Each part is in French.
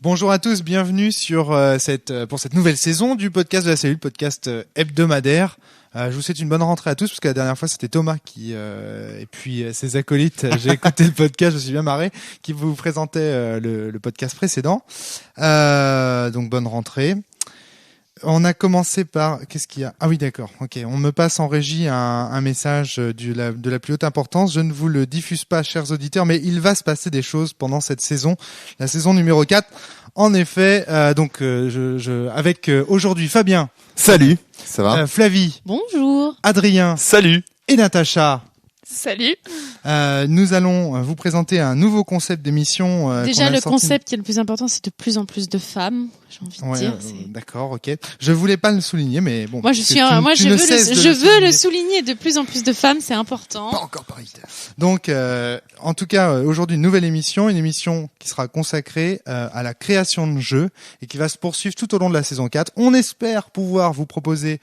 Bonjour à tous, bienvenue sur pour cette nouvelle saison du podcast de la cellule, podcast hebdomadaire. Je vous souhaite une bonne rentrée à tous, parce que la dernière fois c'était Thomas qui et puis ses acolytes, j'ai écouté le podcast, je me suis bien marré, qui vous présentait le podcast précédent. Donc bonne rentrée. On a commencé par... Qu'est-ce qu'il y a ? Ah oui, d'accord. Ok, on me passe en régie un message de la plus haute importance. Je ne vous le diffuse pas, chers auditeurs, mais il va se passer des choses pendant cette saison, la saison numéro 4. En effet, avec aujourd'hui Fabien. Salut, ça va Flavie. Bonjour. Adrien. Salut. Et Natacha. Salut. Nous allons vous présenter un nouveau concept d'émission. Déjà, le concept qui est le plus important, c'est de plus en plus de femmes. J'ai envie de dire. D'accord, ok. Je voulais pas le souligner, mais bon. Moi, je veux le souligner. De plus en plus de femmes, c'est important. Pas encore paritaire. Donc, en tout cas, aujourd'hui, une nouvelle émission, qui sera consacrée à la création de jeux et qui va se poursuivre tout au long de la saison 4. On espère pouvoir vous proposer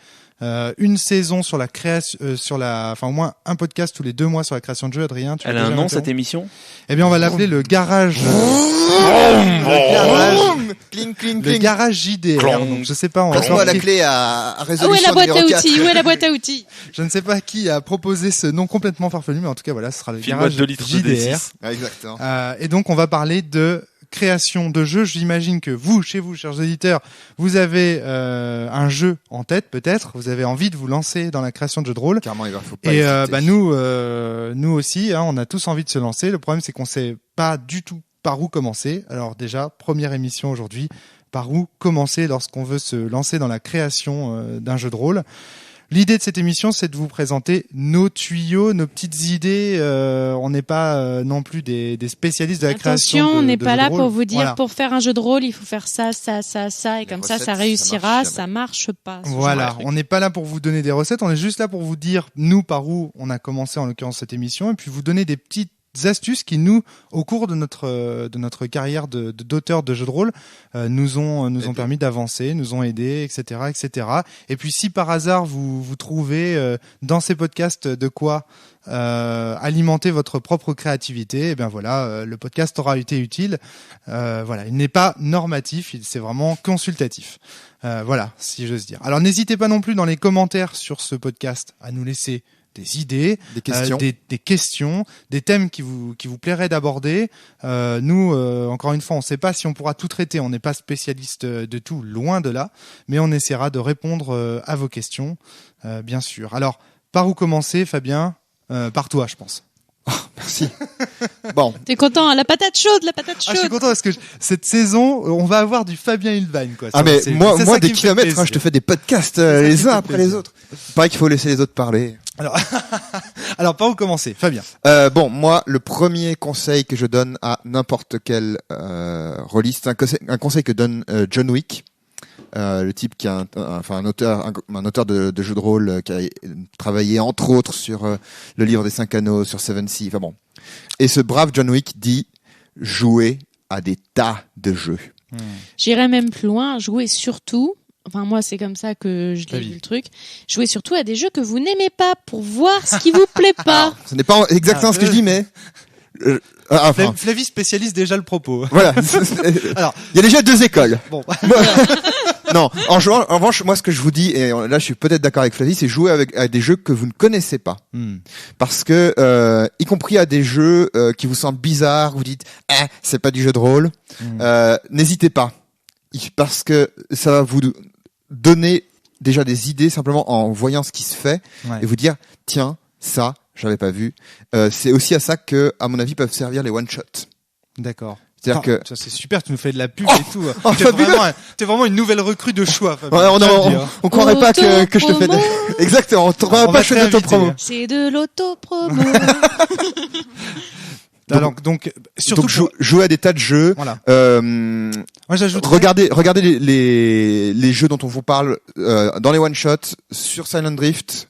une saison sur la création, au moins un podcast tous les 2 mois sur la création de jeux. Adrien, elle a un nom, cette émission? Eh bien, on va l'appeler le garage. Le garage JDR. Donc, je sais pas. Passe-moi la clé à résolution. Où est la boîte à outils? Où est la boîte à outils? Je ne sais pas qui a proposé ce nom complètement farfelu, mais en tout cas, voilà, ce sera le garage JDR. Exactement. Et donc, on va parler de création de jeux. J'imagine que vous, chez vous, chers auditeurs, vous avez un jeu en tête, peut-être. Vous avez envie de vous lancer dans la création de jeux de rôle. Carrément, il faut pas hésiter. Nous aussi, on a tous envie de se lancer. Le problème, c'est qu'on sait pas du tout par où commencer. Alors déjà, première émission aujourd'hui, par où commencer lorsqu'on veut se lancer dans la création d'un jeu de rôle. L'idée de cette émission, c'est de vous présenter nos tuyaux, nos petites idées. On n'est pas non plus des spécialistes de la création. Attention, on n'est de pas là pour vous dire, voilà. Pour faire un jeu de rôle, il faut faire ça, et comme recettes, ça réussira, ça marche pas. Voilà, on n'est pas là pour vous donner des recettes, on est juste là pour vous dire, nous, par où on a commencé en l'occurrence cette émission, et puis vous donner des petites astuces qui nous, au cours de notre carrière d'auteur de jeux de rôle, nous ont permis d'avancer, nous ont aidés, etc., etc. Et puis si par hasard vous trouvez dans ces podcasts de quoi alimenter votre propre créativité, et bien voilà, le podcast aura été utile. Voilà, il n'est pas normatif, c'est vraiment consultatif. Voilà, si j'ose dire. Alors n'hésitez pas non plus dans les commentaires sur ce podcast à nous laisser des idées, des questions, des thèmes qui vous plairaient d'aborder. Nous, encore une fois, on ne sait pas si on pourra tout traiter. On n'est pas spécialiste de tout, loin de là, mais on essaiera de répondre à vos questions, bien sûr. Alors, par où commencer, Fabien ? Par toi, je pense. Oh, merci. Bon. T'es content, hein, la patate chaude. Je suis content parce que cette saison, on va avoir du Fabien Hilvain, quoi. Ah, mais moi des kilomètres, je te fais des podcasts les uns après les autres. Pareil qu'il faut laisser les autres parler. Alors par où commencer, Fabien ? Bon, moi, le premier conseil que je donne à n'importe quel rôliste, un conseil que donne John Wick. Le type qui est un auteur de jeux de rôle qui a travaillé entre autres sur le livre des 5 anneaux, sur Seven Seas, enfin bon. Et ce brave John Wick dit jouer à des tas de jeux. J'irais même plus loin, jouer surtout, enfin moi c'est comme ça que je l'ai vu le truc, jouer surtout à des jeux que vous n'aimez pas pour voir ce qui vous plaît pas. Alors, ce n'est pas exactement ce que je dis, mais... Flavie spécialise déjà le propos. Voilà. Alors, il y a déjà 2 écoles. Bon. Non, en revanche, moi, ce que je vous dis, et là, je suis peut-être d'accord avec Flavie, c'est jouer à des jeux que vous ne connaissez pas. Parce que, y compris à des jeux qui vous semblent bizarres, vous dites, c'est pas du jeu de rôle, n'hésitez pas. Parce que ça va vous donner déjà des idées simplement en voyant ce qui se fait et vous dire, tiens, ça, j'avais pas vu. C'est aussi à ça que, à mon avis, peuvent servir les one-shots. D'accord. C'est-à-dire que ça, c'est super, tu nous fais de la pub et tout. T'es vraiment une nouvelle recrue de choix. On croirait pas que je te fais exactement, on croirait pas que je fais de l'autopromo. C'est de l'autopromo. Donc surtout jouer à des tas de jeux. Voilà. Moi, regardez les jeux dont on vous parle dans les one shots sur Silent Drift.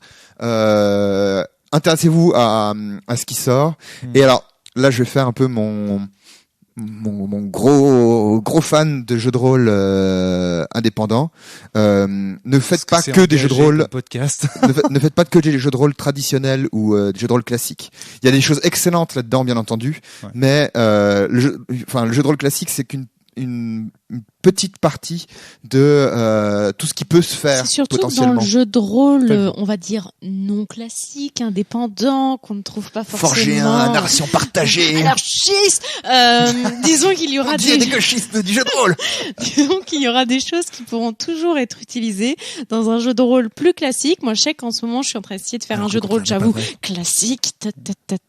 Intéressez-vous à ce qui sort. Et alors là, je vais faire un peu mon gros fan de jeux de rôle indépendants. Ne faites pas que des jeux de rôle podcast. ne faites pas que des jeux de rôle traditionnels ou des jeux de rôle classiques. Il y a des choses excellentes là-dedans, bien entendu, mais le jeu de rôle classique, c'est qu'une une petite partie de tout ce qui peut se faire C'est surtout potentiellement. dans le jeu de rôle, on va dire non classique, indépendant, qu'on ne trouve pas forcément. Forgéen, narration partagée. Anarchiste. Disons qu'il y aura des gauchistes du jeu de rôle. disons qu'il y aura des choses qui pourront toujours être utilisées dans un jeu de rôle plus classique. Moi, je sais qu'en ce moment, je suis en train d'essayer de faire un jeu de rôle, j'avoue, classique,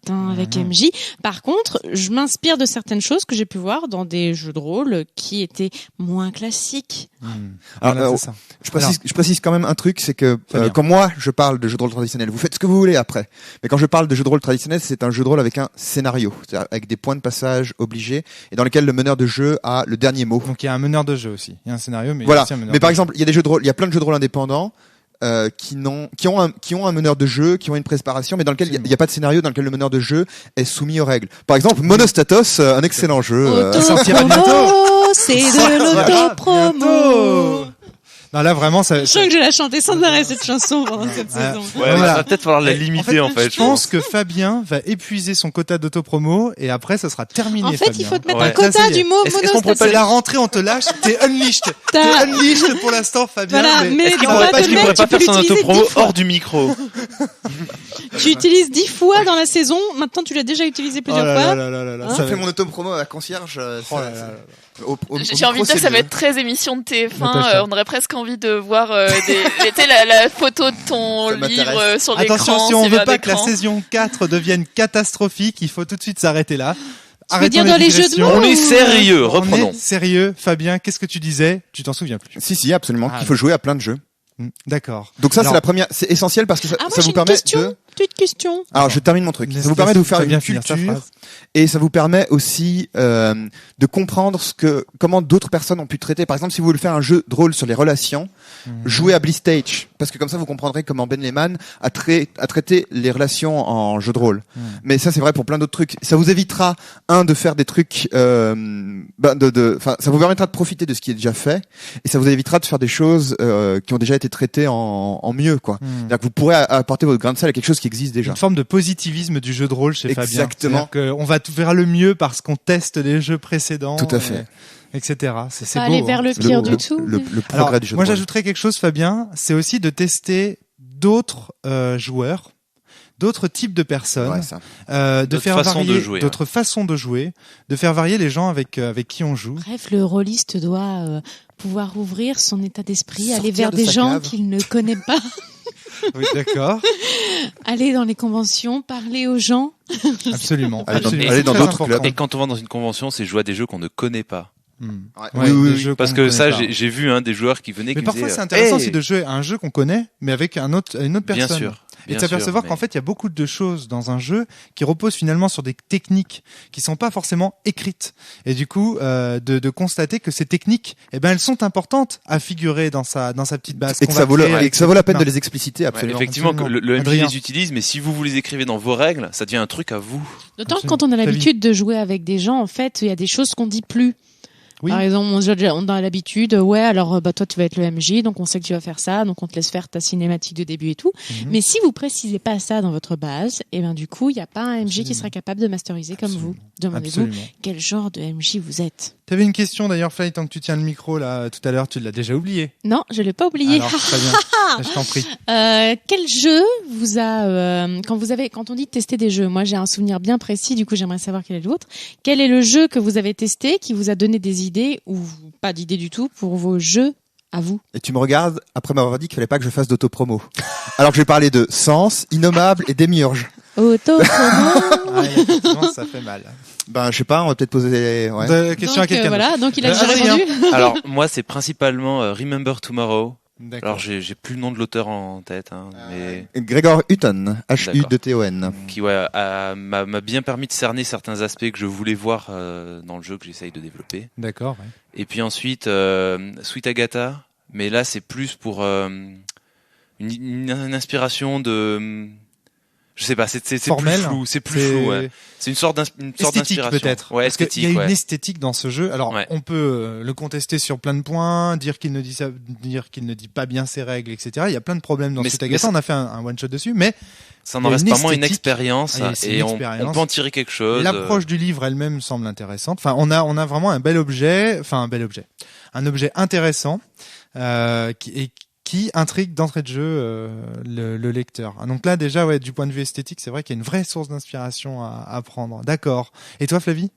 avec MJ. Par contre, je m'inspire de certaines choses que j'ai pu voir dans des jeux de rôle qui étaient moins classiques. Alors, c'est ça. je précise quand même un truc, c'est que bien. quand moi je parle de jeu de rôle traditionnel, vous faites ce que vous voulez après. Mais quand je parle de jeu de rôle traditionnel, c'est un jeu de rôle avec un scénario, c'est-à-dire avec des points de passage obligés et dans lequel le meneur de jeu a le dernier mot. Donc il y a un meneur de jeu aussi. Il y a un scénario, mais il y a Voilà. aussi un meneur Mais par de exemple, il y a des jeux de rôle, il y a plein de jeux de rôle indépendants. Qui ont un meneur de jeu, qui ont une préparation, mais dans lequel il n'y a pas de scénario, dans lequel le meneur de jeu est soumis aux règles. Par exemple, Monostatos, un excellent jeu. sortira bientôt. Autopromo, c'est de l'autopromo. Non, là vraiment, ça. Je sens que je vais la chanter sans arrêt cette chanson pendant cette saison. Ouais, Voilà. va peut-être falloir la limiter en fait. Je pense que Fabien va épuiser son quota d'autopromo et après ça sera terminé. En fait, Fabien. il faut te mettre Ouais. un Là, ça quota y est. du mot Est-ce qu'on pourrait C'est monostatos. la rentrée, on te lâche. T'es unleashed. T'as- T'es unleashed pour l'instant, Fabien. Voilà, mais Est-ce qu'il on pourrait va pas, te est-ce qu'il le pourrait mettre, pas tu faire peux son l'utiliser autopromo 10 fois. hors du micro? Tu utilises 10 fois dans la saison. Maintenant, tu l'as déjà utilisé plusieurs fois. là, Hein Ça fait mon auto-promo à la concierge. Oh là là là. J'ai envie de dire que ça va être très émission de TF1. Natacha. On aurait presque envie de voir la photo de ton Ça m'intéresse. livre sur l'écran. Attention, si on veut vers pas que la d'écran. saison 4 devienne catastrophique, il faut tout de suite s'arrêter là. Tu veux dire Arrêtons dans les jeux de digressions. mots On est sérieux, On reprenons. est sérieux. Fabien, qu'est-ce que tu disais? Tu t'en souviens plus. Si, absolument. Ah, Il faut jouer à plein de jeux. D'accord. Donc ça, Alors- c'est la première, c'est essentiel parce que ça, Ah, moi, ça j'ai vous une permet question. de... Petite question. Alors, je termine mon truc. Laisse- Ça vous permet de vous laisse faire Fabien une finir sa culture phrase. et ça vous permet aussi de comprendre comment d'autres personnes ont pu traiter. Par exemple, si vous voulez faire un jeu de rôle sur les relations, jouez à Bliss Stage parce que comme ça vous comprendrez comment Ben Lehman a traité les relations en jeu de rôle. Mais ça c'est vrai pour plein d'autres trucs. Ça vous évitera de faire des trucs, ça vous permettra de profiter de ce qui est déjà fait et ça vous évitera de faire des choses qui ont déjà été traitées en mieux quoi. C'est-à-dire que vous pourrez apporter votre grain de sel à quelque chose qui existe déjà. Une forme de positivisme du jeu de rôle chez Fabien. Exactement. C'est-à-dire qu'on va tout faire le mieux parce qu'on teste les jeux précédents. Tout à fait. Etc. C'est Pas beau. aller vers hein. le C'est pire du tout. le Alors, progrès du jeu moi de rôle. j'ajouterais quelque chose, Fabien, c'est aussi de tester d'autres joueurs, d'autres types de personnes, Ouais, ça. de D'autres faire façons de varier jouer, d'autres façons de jouer, de faire varier les gens avec qui on joue. Bref, le rôliste doit pouvoir ouvrir son état d'esprit, aller Sortir vers de des sa gens cave. qu'il ne connaît pas, Oui, d'accord. aller dans les conventions, parler aux gens. Absolument. Aller dans- Absolument. aller C'est dans très d'autres important. clubs. Et quand on va dans une convention, c'est jouer à des jeux qu'on ne connaît pas. Ouais, des jeux Parce qu'on que ne ça, connaît pas. j'ai vu des joueurs qui venaient Mais qui parfois me disaient, c'est intéressant hey aussi de jouer à un jeu qu'on connaît, mais avec une autre Bien personne. sûr. Et de bien s'apercevoir sûr, qu'en mais- fait, il y a beaucoup de choses dans un jeu qui reposent finalement sur des techniques qui sont pas forcément écrites. Et du coup, de constater que ces techniques, eh ben, elles sont importantes à figurer dans sa petite base. Et qu'on que ça va vaut créer et avec que ça vaut la peine de cette les expliciter Ouais, absolument. effectivement, que le MJ Adrien. les utilise, mais si vous les écrivez dans vos règles, ça devient un truc à vous. D'autant que Absolument. quand on a Ta vie. l'habitude de jouer avec des gens, en fait, il y a des choses qu'on dit plus. Oui. Par exemple, on a l'habitude, ouais, alors toi tu vas être le MJ, donc on sait que tu vas faire ça, donc on te laisse faire ta cinématique de début et tout. Mais si vous précisez pas ça dans votre base, et ben du coup, il y a pas un MJ qui sera capable de masteriser comme vous. Demandez-vous Absolument. quel genre de MJ vous êtes. T'avais une question d'ailleurs, Fly, tant que tu tiens le micro là, tout à l'heure, tu l'as déjà oublié. Non, je l'ai pas oublié. Alors, très bien. Je t'en prie. Quel jeu vous a quand on dit tester des jeux, moi j'ai un souvenir bien précis, du coup j'aimerais savoir quel est le vôtre. Quel est le jeu que vous avez testé qui vous a donné des idées ou pas d'idées du tout pour vos jeux à vous? Et tu me regardes après m'avoir dit qu'il fallait pas que je fasse d'autopromo. Alors que j'ai parlé de Sens, Innommable et Démiurge. Autopromo. Ouais, effectivement, ça fait mal. Ben, je sais pas, on va peut-être poser, ouais. De- question à Donc, quelqu'un. voilà, donc il a déjà Adrien. répondu. Alors, moi, c'est principalement Remember Tomorrow. D'accord. Alors, j'ai plus le nom de l'auteur en tête, mais Gregor Hutton, H-U-T-O-N. qui m'a bien permis de cerner certains aspects que je voulais voir dans le jeu que j'essaye de développer. D'accord. Ouais. Et puis ensuite, Sweet Agatha, mais là, c'est plus pour une inspiration Je sais pas, c'est plus formel, flou, c'est plus flou. Ouais. C'est une sorte esthétique d'inspiration. peut-être. Ouais, parce qu'il esthétique. y a une Ouais. esthétique dans ce jeu. Alors Ouais. on peut le contester sur plein de points, dire qu'il ne dit pas bien ses règles, etc. Il y a plein de problèmes dans Mais Tsutagasa. On a fait un one shot dessus, mais Ça il y n'en a reste une pas moins une esthétique. expérience C'est et une on expérience. peut en tirer quelque chose. L'approche du livre elle-même semble intéressante. Enfin, on a vraiment un objet intéressant qui intrigue d'entrée de jeu le lecteur. Donc là déjà, ouais, du point de vue esthétique, c'est vrai qu'il y a une vraie source d'inspiration à prendre. D'accord. Et toi, Flavie?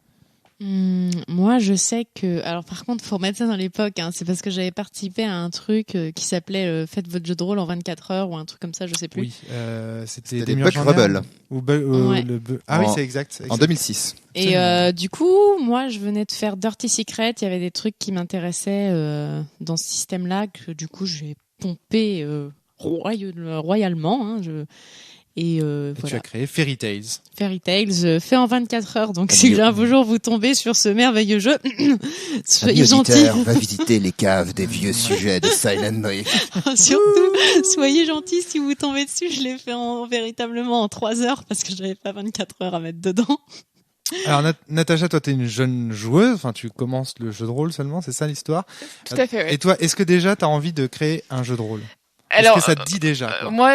Moi, je sais que. Alors, par contre, faut remettre ça dans l'époque. Hein. C'est parce que j'avais participé à un truc qui s'appelait Faites votre jeu de rôle en 24 heures ou un truc comme ça, je sais plus. Oui, c'était C'était des les murs Buck journaux. Rebel. Ouais. Ah oui, En- c'est exact. En 2006. Et du coup, moi, je venais de faire Dirty Secret. Il y avait des trucs qui m'intéressaient dans ce système-là que du coup, j'ai pompé royalement. Hein, Et Et voilà. tu as créé Fairy Tales. Fairy Tales fait en 24 heures. Donc, si un beau jour vous tombez sur ce merveilleux jeu, soyez gentils. Va visiter les caves des vieux sujets de Silent Night. Surtout, soyez gentils si vous tombez dessus. Je l'ai fait véritablement en 3 heures parce que j'avais pas 24 heures à mettre dedans. Alors Natacha, toi t'es une jeune joueuse, enfin tu commences le jeu de rôle seulement, c'est ça l'histoire? Tout à fait, ouais. Et toi, est-ce que déjà t'as envie de créer un jeu de rôle? Alors, est-ce que ça te dit déjà quoi? moi,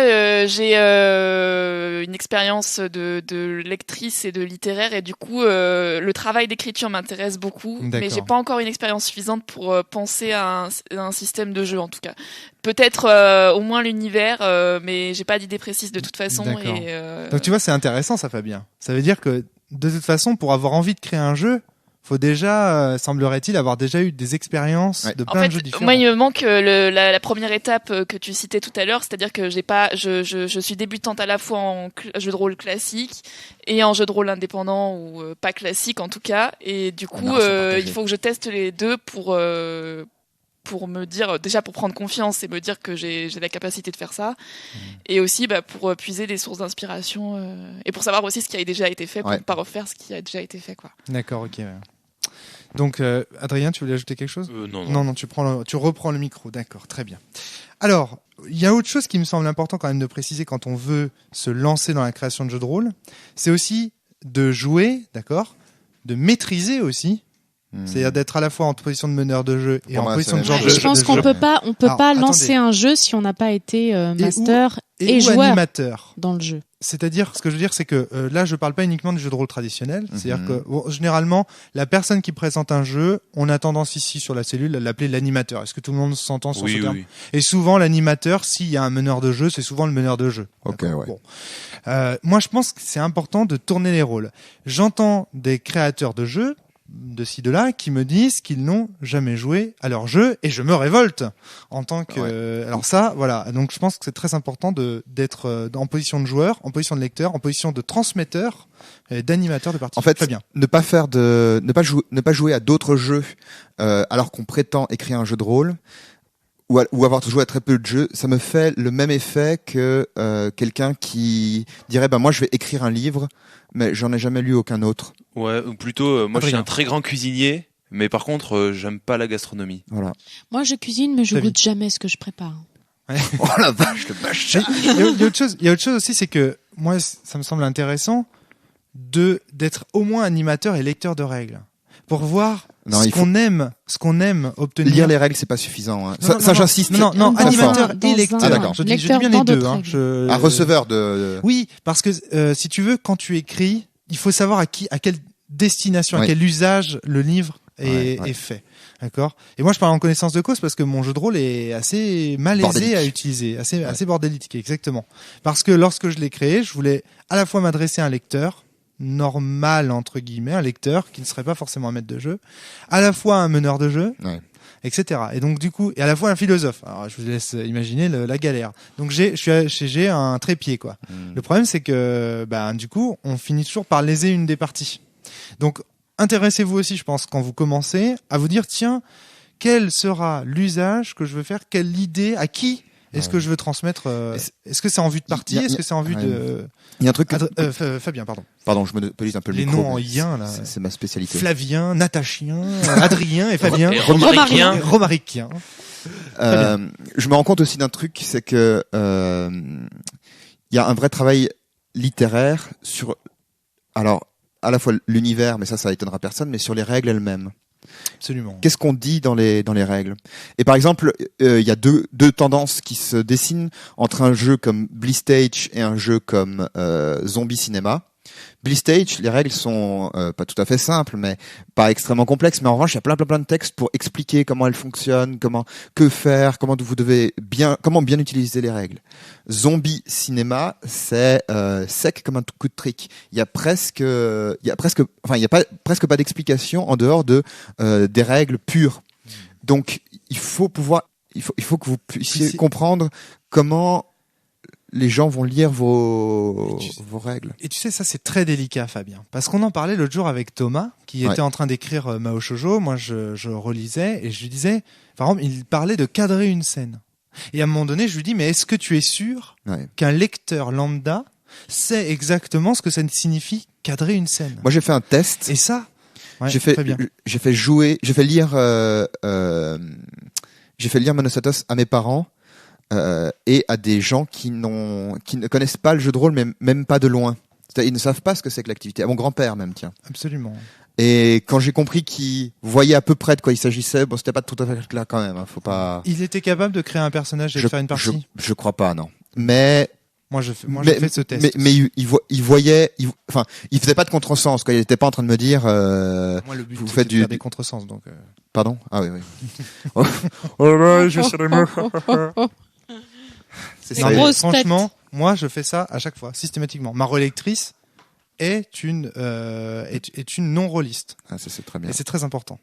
j'ai une expérience de lectrice et de littéraire, et du coup, le travail d'écriture m'intéresse beaucoup, mais D'accord. j'ai pas encore une expérience suffisante pour penser à un système de jeu, en tout cas. Peut-être au moins l'univers, mais j'ai pas d'idée précise de toute façon. D'accord. Et, Donc tu vois, c'est intéressant ça, Fabien. Ça veut dire que de toute façon, pour avoir envie de créer un jeu, faut déjà, semblerait-il, avoir déjà eu des expériences Ouais. de En plein de fait, jeux différents. moi, il me manque la première étape que tu citais tout à l'heure, c'est-à-dire que je suis débutante à la fois en jeu de rôle classique et en jeu de rôle indépendant ou pas classique en tout cas, et du coup, il faut que je teste les deux pour me dire, déjà pour prendre confiance et me dire que j'ai la capacité de faire ça, et aussi pour puiser des sources d'inspiration et pour savoir aussi ce qui a déjà été fait pour ne pas refaire ce qui a déjà été fait, quoi. D'accord, ok. Ouais. Donc, Adrien, tu voulais ajouter quelque chose? Non. Tu reprends le micro. D'accord, très bien. Alors, il y a autre chose qui me semble important quand même de préciser quand on veut se lancer dans la création de jeux de rôle, c'est aussi de jouer, d'accord, de maîtriser aussi. C'est-à-dire d'être à la fois en position de meneur de jeu et Pour en moi, position de c'est genre la de même Je pense de qu'on jeu. peut pas Alors, lancer attendez. un jeu si on n'a pas été master et ou joueur animateur. dans le jeu. C'est-à-dire, ce que je veux dire, c'est que là, je parle pas uniquement du jeu de rôle traditionnel. C'est-à-dire que généralement, la personne qui présente un jeu, on a tendance ici sur la cellule à l'appeler l'animateur. Est-ce que tout le monde s'entend sur ce terme? Oui. Et souvent, l'animateur, s'il y a un meneur de jeu, c'est souvent le meneur de jeu. Ok, D'accord. ouais. Bon. Moi, je pense que c'est important de tourner les rôles. J'entends des créateurs de jeux de ci de là qui me disent qu'ils n'ont jamais joué à leur jeu et je me révolte en tant que alors ça voilà, donc je pense que c'est très important d'être en position de joueur, en position de lecteur, en position de transmetteur et d'animateur de partie. En fait, très bien. ne pas jouer à d'autres jeux alors qu'on prétend écrire un jeu de rôle ou avoir joué à très peu de jeux, ça me fait le même effet que quelqu'un qui dirait moi je vais écrire un livre mais j'en ai jamais lu aucun autre. Ouais, ou plutôt, moi je suis Adrien. un très grand cuisinier, mais par contre, j'aime pas la gastronomie. Voilà. Moi, je cuisine, mais je Très goûte jamais ce que je prépare. Oh la vache, le vache. Il y a autre chose aussi, c'est que moi ça me semble intéressant d'être au moins animateur et lecteur de règles pour voir ce qu'on aime obtenir. Lire les règles, c'est pas suffisant. Hein. Non, Ça, j'insiste. Non, Dans animateur un- et lecteur. Ah, d'accord. Je dis Lecteur bien les dans deux. d'autres Hein. règles. Un receveur de... Oui, parce que si tu veux, quand tu écris, il faut savoir à quelle destination, à Oui. quel usage le livre est fait. D'accord. Et moi, je parle en connaissance de cause parce que mon jeu de rôle est assez malaisé Bordélique. à utiliser, assez bordélique, exactement. Parce que lorsque je l'ai créé, je voulais à la fois m'adresser à un lecteur normal entre guillemets, un lecteur qui ne serait pas forcément un maître de jeu, à la fois un meneur de jeu, etc. Et donc du coup, et à la fois un philosophe. Alors je vous laisse imaginer la galère. Donc j'ai un trépied quoi. Le problème c'est que du coup, on finit toujours par léser une des parties. Donc intéressez-vous aussi, je pense, quand vous commencez, à vous dire tiens, quel sera l'usage que je veux faire, quelle idée, à qui est-ce que je veux transmettre est-ce que c'est en vue de partie, est-ce que c'est en vue de Il y a un truc Fabien, pardon. Pardon, je monopolise un peu le Les micro. noms en ien là. C'est ma spécialité. Flavien, Natachien, Adrien et Fabien. Et Romaricien. Romaricien. Je me rends compte aussi d'un truc, c'est que il y a un vrai travail littéraire sur, alors, à la fois l'univers, mais ça étonnera personne, mais sur les règles elles-mêmes. Absolument. Qu'est-ce qu'on dit dans les règles? Et par exemple, il y a deux tendances qui se dessinent entre un jeu comme Blistage et un jeu comme Zombie Cinema. Blistage, les règles sont pas tout à fait simples, mais pas extrêmement complexes. Mais en revanche, il y a plein de textes pour expliquer comment elles fonctionnent, que faire, comment bien utiliser les règles. Zombie Cinéma, c'est sec comme un coup de trick. Il y a presque pas d'explication en dehors des règles pures. Donc, il faut que vous puissiez comprendre comment les gens vont lire vos règles. Et tu sais, ça c'est très délicat, Fabien, parce qu'on en parlait l'autre jour avec Thomas, qui était en train d'écrire Mao Shoujo. Moi, je relisais et je lui disais, par exemple, il parlait de cadrer une scène. Et à un moment donné, je lui dis, mais est-ce que tu es sûr qu'un lecteur lambda sait exactement ce que ça signifie cadrer une scène? Moi, j'ai fait un test. Et ça, j'ai fait lire Monostatos à mes parents. Et à des gens qui ne connaissent pas le jeu de rôle, mais même pas de loin. Ils ne savent pas ce que c'est que l'activité. À mon grand-père même, tiens. Absolument. Et quand j'ai compris qu'il voyait à peu près de quoi il s'agissait, bon, c'était pas tout à fait clair quand même. Hein, faut pas. Il était capable de créer un personnage et de faire une partie. Je crois pas, non. Mais j'ai fait ce test. Mais il voyait, il faisait pas de contresens, quoi. Il était pas en train de me dire. Moi, le but, vous c'est faites de faire des contresens, donc. Pardon. Ah oui. Oh là, je sais les mots. Non, franchement, moi je fais ça à chaque fois, systématiquement. Ma relectrice est une non-rôliste. Ah, ça c'est très bien. Et c'est très important.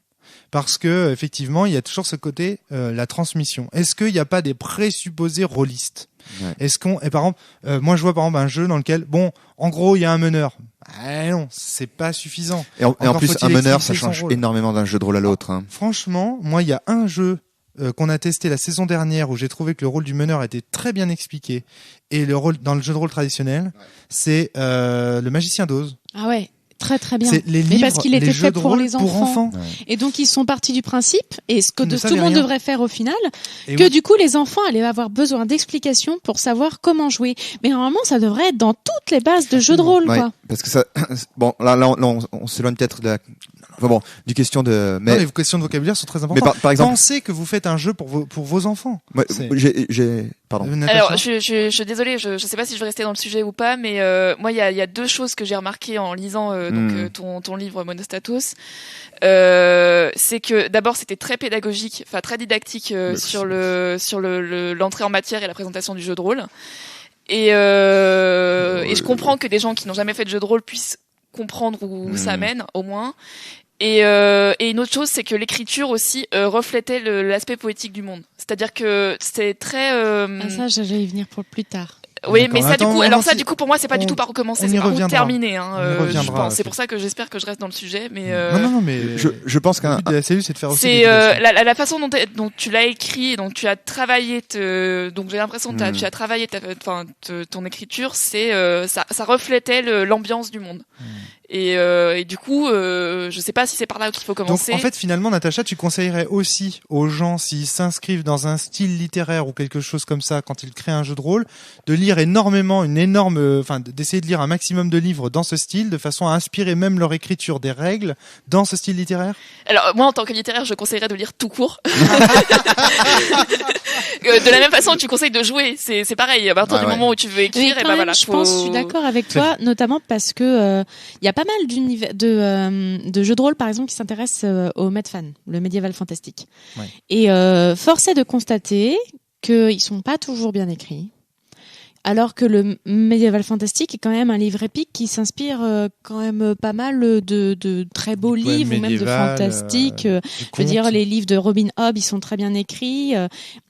Parce que effectivement, il y a toujours ce côté la transmission. Est-ce qu'il n'y a pas des présupposés rôlistes? Est-ce et par exemple, moi je vois par exemple un jeu dans lequel, bon, en gros, il y a un meneur. Non, c'est pas suffisant. Et en plus, un meneur, ça change énormément d'un jeu de rôle à l'autre. Hein. Franchement, moi, il y a un jeu qu'on a testé la saison dernière où j'ai trouvé que le rôle du meneur était très bien expliqué, et le rôle dans le jeu de rôle traditionnel, c'est le Magicien d'Oz. Ah ouais, très très bien. C'est les livres, mais parce qu'il était fait pour les enfants. Ouais. Et donc ils sont partis du principe, et ce que tout le monde devrait faire au final, et que du coup les enfants allaient avoir besoin d'explications pour savoir comment jouer. Mais normalement ça devrait être dans toutes les bases de jeux de rôle, quoi. Parce que ça, bon, là on s'éloigne peut-être de la. Enfin bon, du question de. Mais les questions de vocabulaire sont très importantes. Mais par exemple, pensez que vous faites un jeu pour vos enfants. Pardon. Alors, je suis désolée, je sais pas si je vais rester dans le sujet ou pas, mais moi, il y a deux choses que j'ai remarquées en lisant ton livre Monostatos. C'est que d'abord, c'était très pédagogique, enfin très didactique sur l'entrée en matière et la présentation du jeu de rôle. Et je comprends que des gens qui n'ont jamais fait de jeu de rôle puissent comprendre où ça mène, au moins. Et une autre chose, c'est que l'écriture aussi reflétait l'aspect poétique du monde. C'est-à-dire que c'est très. Ça, j'allais y venir pour plus tard. Oui, mais ça du coup pour moi c'est pas du tout par recommencer, c'est par terminer. Je pense. C'est pour ça que j'espère que je reste dans le sujet. Mais non, mais je pense qu'un. Le but de la cellule, c'est de faire aussi. C'est la façon dont tu l'as écrit, dont tu as travaillé. Donc j'ai l'impression que tu as travaillé ton écriture. C'est ça reflétait l'ambiance du monde. Et du coup, je sais pas si c'est par là qu'il faut commencer. Donc en fait, finalement, Natacha, tu conseillerais aussi aux gens, s'ils s'inscrivent dans un style littéraire ou quelque chose comme ça, quand ils créent un jeu de rôle, de lire d'essayer de lire un maximum de livres dans ce style, de façon à inspirer même leur écriture des règles dans ce style littéraire. Alors moi, en tant que littéraire, je conseillerais de lire tout court. De la même façon que tu conseilles de jouer, c'est pareil. À partir du moment où tu veux écrire, je suis d'accord avec toi, notamment parce que il y a pas mal de jeux de rôle, par exemple, qui s'intéressent au Medfan, le médiéval fantastique. Ouais. Et force est de constater qu'ils sont pas toujours bien écrits. Alors que le médiéval fantastique est quand même un livre épique qui s'inspire quand même pas mal de très beaux livres ou même de fantastique. Je veux dire, les livres de Robin Hobb, ils sont très bien écrits.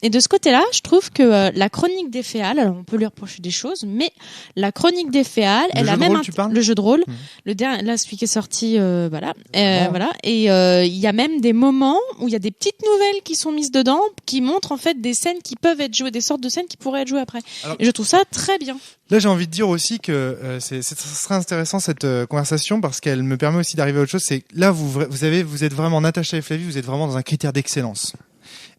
Et de ce côté-là, je trouve que la chronique des Féales, alors on peut lui reprocher des choses, mais la chronique des Féales, elle a même le jeu de rôle. Le dernier, là, celui qui est sorti, voilà. Et il y a même des moments où il y a des petites nouvelles qui sont mises dedans, qui montrent en fait des scènes qui peuvent être jouées, des sortes de scènes qui pourraient être jouées après. Alors, et je trouve ça très bien. Là, j'ai envie de dire aussi que ce serait intéressant cette conversation parce qu'elle me permet aussi d'arriver à autre chose. C'est que là, vous êtes vraiment, Natacha et Flavie, vous êtes vraiment dans un critère d'excellence.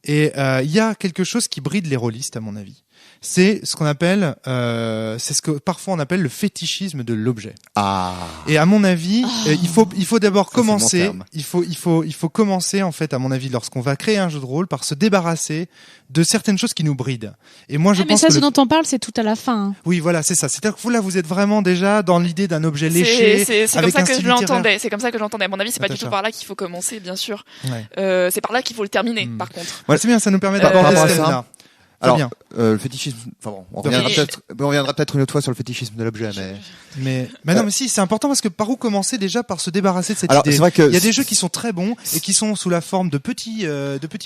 Et il y a quelque chose qui bride les rôlistes, à mon avis. c'est ce qu'on appelle, c'est ce que parfois on appelle le fétichisme de l'objet. Ah. Et à mon avis, il faut d'abord Ça, c'est mon commencer. terme. Il faut commencer en fait, à mon avis, lorsqu'on va créer un jeu de rôle, par se débarrasser de certaines choses qui nous brident. Et moi, je mais pense ça, que ce dont on parle, c'est tout à la fin. Hein. oui, voilà, c'est ça. C'est-à-dire que vous là, vous êtes vraiment déjà dans l'idée d'un objet léché, C'est comme avec ça un que je style littéraire. l'entendais. C'est comme ça que je l'entendais. À mon avis, c'est pas du Natacha. tout par là qu'il faut commencer, bien sûr. Ouais. C'est par là qu'il faut le terminer, par contre. Ouais, c'est bien, ça nous permet Par d'aborder rapport à ce ça, thème-là. Alors, bien. le fétichisme. Enfin bon, on reviendra peut-être une autre fois sur le fétichisme de l'objet, mais. Mais non, mais si, c'est important parce que par où commencer déjà par se débarrasser de cette Alors, idée. c'est vrai que Il y a des jeux qui sont très bons et qui sont sous la forme de petits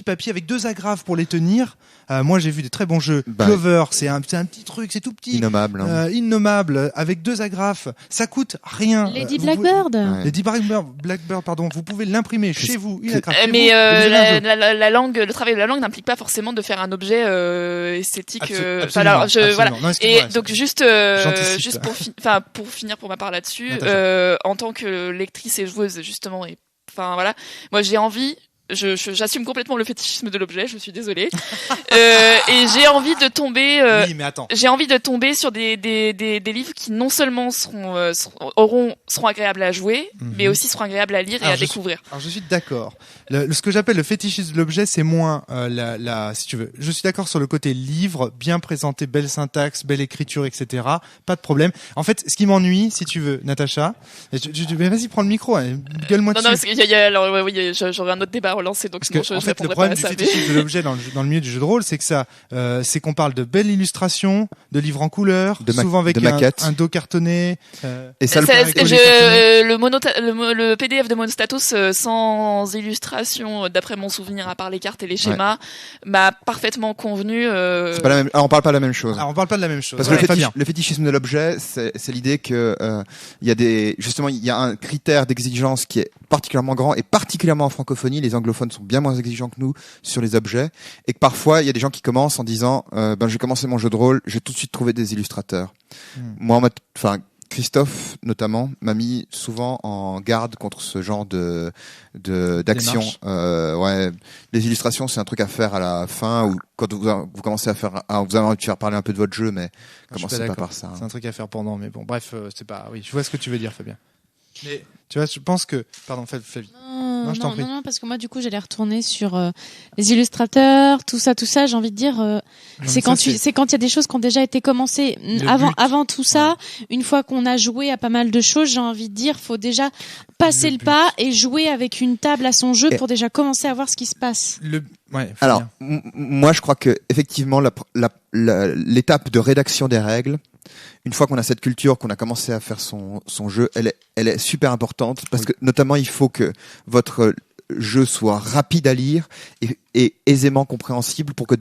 papiers avec 2 agrafes pour les tenir. Moi, j'ai vu des très bons jeux. Bah, Clover, c'est un petit truc, c'est tout petit. innommable. Hein. Innommable, avec 2 agrafes. Ça coûte rien. Lady Vous Blackbird. Ouais. Lady Blackbird, pardon. Vous pouvez l'imprimer chez vous, une agrafe. chez Mais vous, et vous avez un jeu. la langue, le travail de la langue n'implique pas forcément de faire un objet esthétique. Absolument, Alors, absolument. voilà. Non, excuse-moi, Et donc juste J'anticipe. pour finir pour ma part là-dessus, Natacha. en tant que lectrice et joueuse justement, et enfin voilà, moi j'ai envie. J'assume complètement le fétichisme de l'objet, je suis désolée. Et j'ai envie de tomber. Oui, mais attends. J'ai envie de tomber sur des livres qui non seulement seront agréables à jouer, mais aussi seront agréables à lire et Alors, à découvrir. Alors je suis d'accord. Ce que j'appelle le fétichisme de l'objet, c'est moins si tu veux. Je suis d'accord sur le côté livre, bien présenté, belle syntaxe, belle écriture, etc. Pas de problème. En fait, ce qui m'ennuie, si tu veux, Natacha, mais vas-y, prends le micro, hein, gueule-moi Non, dessus. parce qu'il y a alors oui, j'aurais un autre débat à relancer, donc Parce que, en fait, le problème du fétichisme de l'objet dans le milieu du jeu de rôle, c'est que c'est qu'on parle de belles illustrations, de livres en couleur, souvent avec de maquettes. un dos cartonné. Et ça, Le PDF de Monostatos sans illustration, d'après mon souvenir, à part les cartes et les schémas, m'a parfaitement convenu. c'est pas la même. Alors, on parle pas de la même chose. Alors, on parle pas de la même chose. Parce que Ouais, le fétichisme de l'objet, c'est l'idée que il y a un critère d'exigence qui est particulièrement grand et particulièrement en francophonie. Les anglophones sont bien moins exigeants que nous sur les objets et que parfois il y a des gens qui commencent en disant j'ai commencé mon jeu de rôle, j'ai tout de suite trouvé des illustrateurs. Moi, Christophe notamment m'a mis souvent en garde contre ce genre d'action. Les illustrations, c'est un truc à faire à la fin ou quand vous commencez à faire, vous avez envie de faire parler un peu de votre jeu, mais commencez pas par ça. C'est un truc à faire pendant, mais bon, bref, c'est pas. Oui, je vois ce que tu veux dire, Fabien. Mais tu vois, je pense que, pardon, Flavie. Non, je t'en prie. Non, parce que moi, du coup, j'allais retourner sur les illustrateurs, tout ça. J'ai envie de dire, c'est quand il y a des choses qui ont déjà été commencées avant tout ça. Une fois qu'on a joué à pas mal de choses, j'ai envie de dire, faut déjà passer le pas et jouer avec une table à son jeu pour déjà commencer à voir ce qui se passe. Alors, moi, je crois que effectivement, l'étape de rédaction des règles, une fois qu'on a cette culture, qu'on a commencé à faire son jeu, elle est super importante parce que notamment il faut que votre jeu soit rapide à lire et aisément compréhensible pour que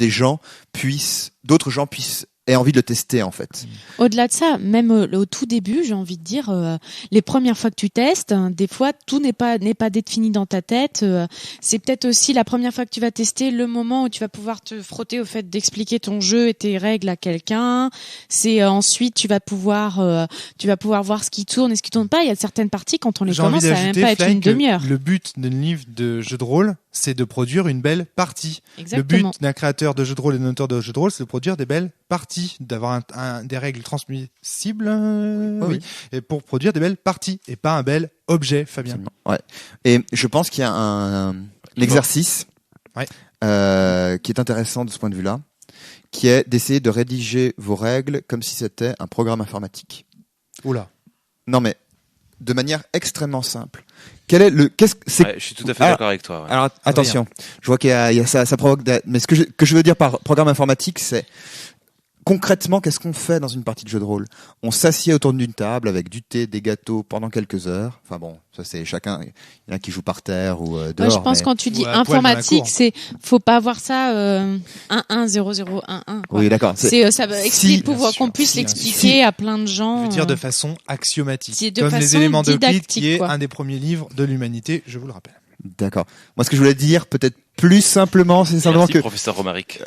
d'autres gens puissent aient envie de le tester en fait. Au-delà de ça, même au tout début, j'ai envie de dire, les premières fois que tu testes, des fois tout n'est pas défini dans ta tête. C'est peut-être aussi la première fois que tu vas tester le moment où tu vas pouvoir te frotter au fait d'expliquer ton jeu et tes règles à quelqu'un. C'est ensuite tu vas pouvoir voir ce qui tourne et ce qui tourne pas. Il y a certaines parties quand on les commence, ça va même pas être une demi-heure. Le but d'un livre de jeu de rôle, c'est de produire une belle partie. Exactement. Le but d'un créateur de jeu de rôle et d'un auteur de jeu de rôle, c'est de produire des belles parties, d'avoir des règles transmissibles, oui, et pour produire des belles parties et pas un bel objet, Fabien. Absolument. Ouais. Et je pense qu'il y a un exercice qui est intéressant de ce point de vue-là, qui est d'essayer de rédiger vos règles comme si c'était un programme informatique. Oula. Non mais de manière extrêmement simple. Je suis tout à fait d'accord avec toi. Ouais. Alors attention, je vois qu'il y a ça provoque mais ce que je veux dire par programme informatique, c'est concrètement, qu'est-ce qu'on fait dans une partie de jeu de rôle? On s'assied autour d'une table avec du thé, des gâteaux pendant quelques heures. Enfin bon, ça c'est chacun. Il y en a qui joue par terre ou dehors. Moi, je pense quand tu dis informatique, faut pas avoir ça 110011. Oui, d'accord. Ça explique pour qu'on puisse l'expliquer à plein de gens. Je veux dire de façon axiomatique, de comme façon les éléments d'Euclide, qui est quoi. un des premiers livres de l'humanité, je vous le rappelle. D'accord. Moi, ce que je voulais dire, peut-être plus simplement, c'est simplement Merci, que professeur Romaric.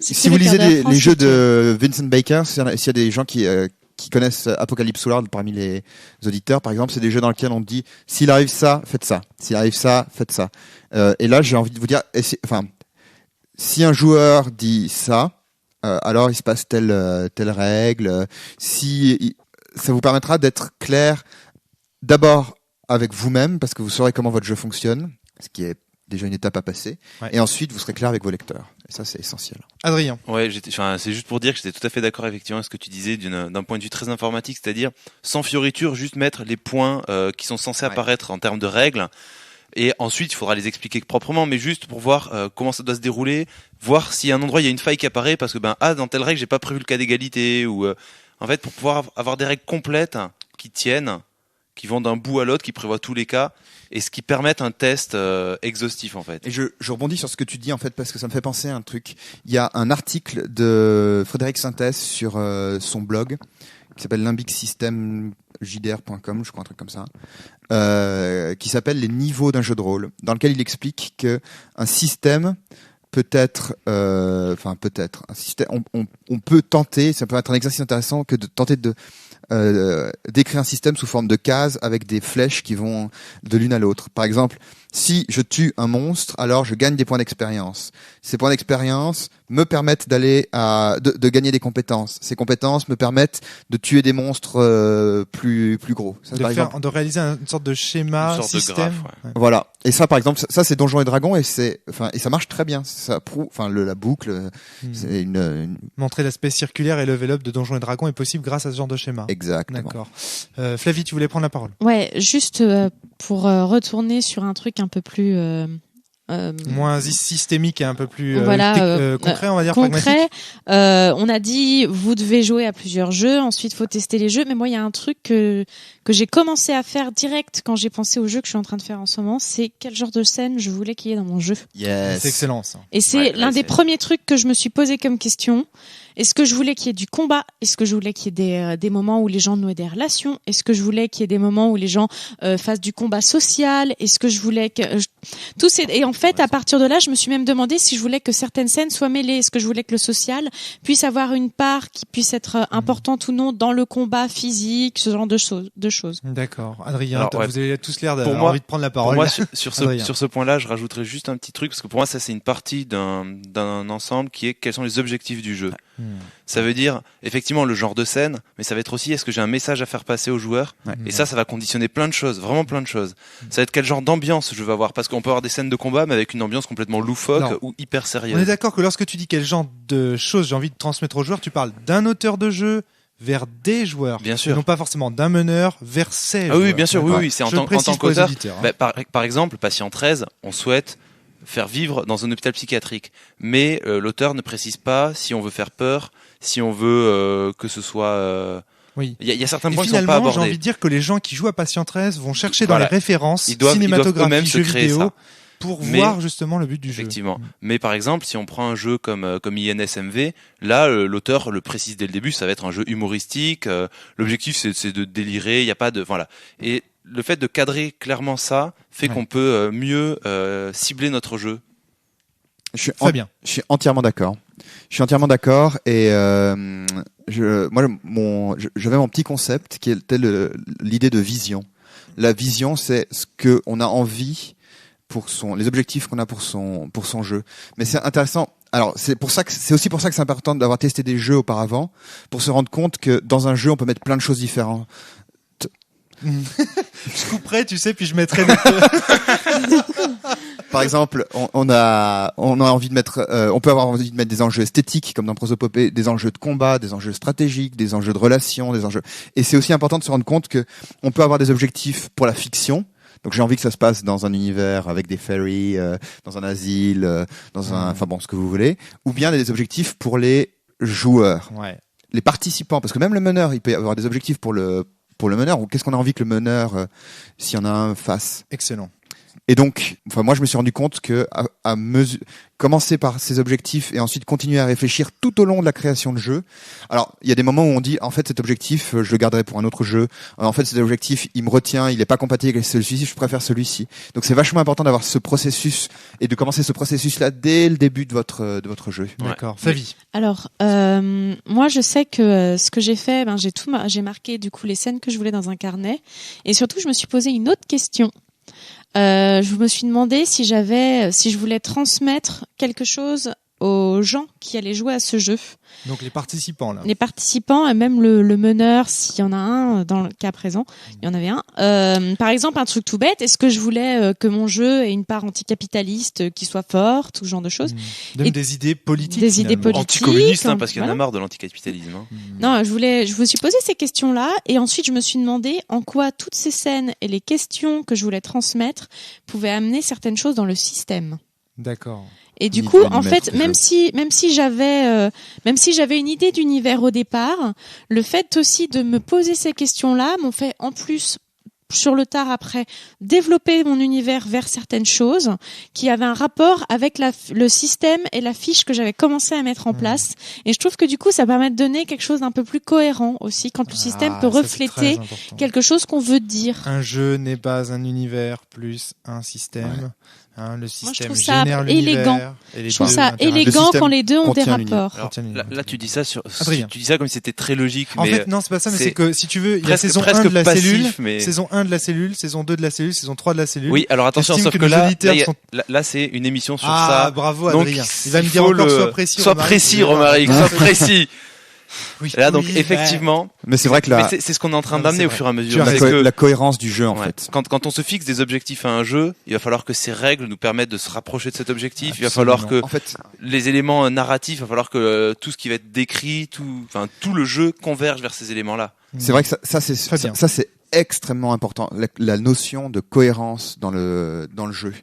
si vous lisez les jeux de Vincent Baker, s'il y a des gens qui connaissent Apocalypse Soulard parmi les auditeurs, par exemple, c'est des jeux dans lesquels on dit s'il arrive ça, faites ça. S'il arrive ça, faites ça. Et là, j'ai envie de vous dire, si un joueur dit ça, alors il se passe telle règle. Ça vous permettra d'être clair d'abord avec vous-même, parce que vous saurez comment votre jeu fonctionne, ce qui est déjà une étape à passer, et ensuite vous serez clair avec vos lecteurs. Et ça, c'est essentiel. Adrien. Ouais, c'est juste pour dire que j'étais tout à fait d'accord effectivement avec ce que tu disais d'un point de vue très informatique, c'est-à-dire sans fioriture, juste mettre les points qui sont censés apparaître en termes de règles. Et ensuite, il faudra les expliquer proprement, mais juste pour voir comment ça doit se dérouler, voir s'il y a un endroit, il y a une faille qui apparaît parce que dans telle règle, j'ai pas prévu le cas d'égalité, ou en fait, pour pouvoir avoir des règles complètes qui tiennent, qui vont d'un bout à l'autre, qui prévoient tous les cas, et ce qui permettent un test exhaustif en fait. Et je rebondis sur ce que tu dis en fait, parce que ça me fait penser à un truc. Il y a un article de Frédéric Sintès sur son blog qui s'appelle limbicsystemjdr.com, je crois, un truc comme ça, qui s'appelle les niveaux d'un jeu de rôle, dans lequel il explique que un système un système, on peut tenter, ça peut être un exercice intéressant que de tenter d'écrire un système sous forme de cases avec des flèches qui vont de l'une à l'autre. Par exemple, si je tue un monstre, alors je gagne des points d'expérience. Ces points d'expérience me permettent de gagner des compétences. Ces compétences me permettent de tuer des monstres plus gros. Ça, de réaliser une sorte de schéma, système. De graphe, ouais. Voilà. Et ça, par exemple, ça c'est Donjons et Dragons, et ça marche très bien. Ça prouve, la boucle, c'est montrer l'aspect circulaire et level up de Donjons et Dragons est possible grâce à ce genre de schéma. Exactement. D'accord. Flavie, tu voulais prendre la parole? Ouais, juste pour retourner sur un truc un peu plus moins systémique et un peu plus concret, on va dire, concret. pragmatique. On a dit vous devez jouer à plusieurs jeux, ensuite faut tester les jeux, mais moi il y a un truc que j'ai commencé à faire direct quand j'ai pensé au jeu que je suis en train de faire en ce moment, c'est quel genre de scène je voulais qu'il y ait dans mon jeu. Yes. C'est excellent ça. Et c'est l'un des premiers trucs que je me suis posé comme question. Est-ce que je voulais qu'il y ait du combat? Est-ce que je voulais qu'il y ait des moments où les gens nouaient des relations? Est-ce que je voulais qu'il y ait des moments où les gens fassent du combat social? Est-ce que je voulais que et en fait, à partir de là, je me suis même demandé si je voulais que certaines scènes soient mêlées. Est-ce que je voulais que le social puisse avoir une part qui puisse être importante ou non dans le combat physique, ce genre de choses. D'accord. Adrien, vous avez tous l'air d'avoir envie de prendre la parole. Pour moi, sur ce point-là, je rajouterais juste un petit truc, parce que pour moi, ça c'est une partie d'un ensemble qui est quels sont les objectifs du jeu. Ça veut dire effectivement le genre de scène, mais ça va être aussi est-ce que j'ai un message à faire passer aux joueurs, et ça va conditionner plein de choses, vraiment plein de choses. Ça va être quel genre d'ambiance je veux avoir, parce qu'on peut avoir des scènes de combat mais avec une ambiance complètement loufoque ou hyper sérieuse. On est d'accord que lorsque tu dis quel genre de choses j'ai envie de transmettre aux joueurs, tu parles d'un auteur de jeu vers des joueurs, bien sûr, et non pas forcément d'un meneur vers ses joueurs. Oui, bien sûr, oui, c'est en tant qu'auteur. Par exemple, Patient 13, on souhaite faire vivre dans un hôpital psychiatrique, mais l'auteur ne précise pas si on veut faire peur, si on veut que ce soit oui. Il y a certains points qui sont pas abordés. J'ai envie de dire que les gens qui jouent à Patient 13 vont chercher dans les références cinématographiques, cinématographiques, jeux vidéo ça. Pour voir justement le but du jeu. Effectivement. Mais par exemple, si on prend un jeu comme INSMV, là, l'auteur le précise dès le début, ça va être un jeu humoristique. L'objectif, c'est de délirer. Il n'y a pas de voilà. Et le fait de cadrer clairement ça fait qu'on peut mieux cibler notre jeu. Très bien. Je suis entièrement d'accord. Et j'avais mon petit concept qui était l'idée de vision. La vision, c'est ce que on a envie les objectifs qu'on a pour son jeu. Mais c'est intéressant. Alors, c'est aussi pour ça que c'est important d'avoir testé des jeux auparavant, pour se rendre compte que dans un jeu, on peut mettre plein de choses différentes. Je couperai, tu sais, puis je mettrai Par exemple, on a envie de mettre, on peut avoir envie de mettre des enjeux esthétiques, comme dans Prosopopée, des enjeux de combat, des enjeux stratégiques, des enjeux de relations, des enjeux. Et c'est aussi important de se rendre compte que on peut avoir des objectifs pour la fiction. Donc j'ai envie que ça se passe dans un univers avec des fairies, dans un asile, ce que vous voulez, ou bien des objectifs pour les joueurs, les participants, parce que même le meneur, il peut y avoir des objectifs pour le meneur, ou qu'est-ce qu'on a envie que le meneur, s'il y en a un, fasse. Excellent. Et donc, moi, je me suis rendu compte que commencer par ces objectifs et ensuite continuer à réfléchir tout au long de la création de jeu. Alors, il y a des moments où on dit, en fait, cet objectif, je le garderai pour un autre jeu. En fait, cet objectif, il me retient, il est pas compatible avec celui-ci, je préfère celui-ci. Donc, c'est vachement important d'avoir ce processus et de commencer ce processus-là dès le début de votre jeu. D'accord. Flavie. Alors, moi, je sais que ce que j'ai fait, j'ai marqué du coup les scènes que je voulais dans un carnet, et surtout, je me suis posé une autre question. Je me suis demandé si je voulais transmettre quelque chose aux gens qui allaient jouer à ce jeu. Donc les participants là. Les participants et même le meneur, s'il y en a un dans le cas présent, il y en avait un. Par exemple, un truc tout bête, est-ce que je voulais que mon jeu ait une part anticapitaliste qui soit forte, ou ce genre de choses. Même des idées politiques. Des idées politiques. Anticommunistes, parce qu'il y en a marre de l'anticapitalisme. Hein. Non, je me suis posé ces questions-là et ensuite je me suis demandé en quoi toutes ces scènes et les questions que je voulais transmettre pouvaient amener certaines choses dans le système. D'accord. Et du coup, en fait, même si j'avais une idée d'univers au départ, le fait aussi de me poser ces questions-là m'ont fait en plus sur le tard après développer mon univers vers certaines choses qui avaient un rapport avec le système et la fiche que j'avais commencé à mettre en place. Et je trouve que du coup, ça permet de donner quelque chose d'un peu plus cohérent aussi quand le système peut refléter quelque chose qu'on veut dire. Un jeu n'est pas un univers plus un système. Ouais. Hein, le système moi, je trouve génère ça élégant. Je trouve ça élégant quand les deux ont des rapports. Alors, là, tu dis ça tu dis ça comme si c'était très logique. En fait, non, c'est pas ça, mais c'est que si tu veux, il y a saison 1 de la cellule, saison 1 de la cellule, saison 2 de la cellule, saison 3 de la cellule. Oui, alors attention, sauf que là, c'est une émission sur ça. Ah, bravo, Adrien. Il va me dire encore, sois précis, Romaric, sois précis. Oui, là, donc, effectivement. Mais c'est vrai que c'est ce qu'on est en train d'amener au fur et à mesure. La cohérence du jeu, en fait. Quand on se fixe des objectifs à un jeu, il va falloir que ces règles nous permettent de se rapprocher de cet objectif. Absolument. Il va falloir que les éléments narratifs, il va falloir que tout ce qui va être décrit, tout le jeu converge vers ces éléments-là. C'est vrai que ça c'est extrêmement important, la notion de cohérence dans le jeu.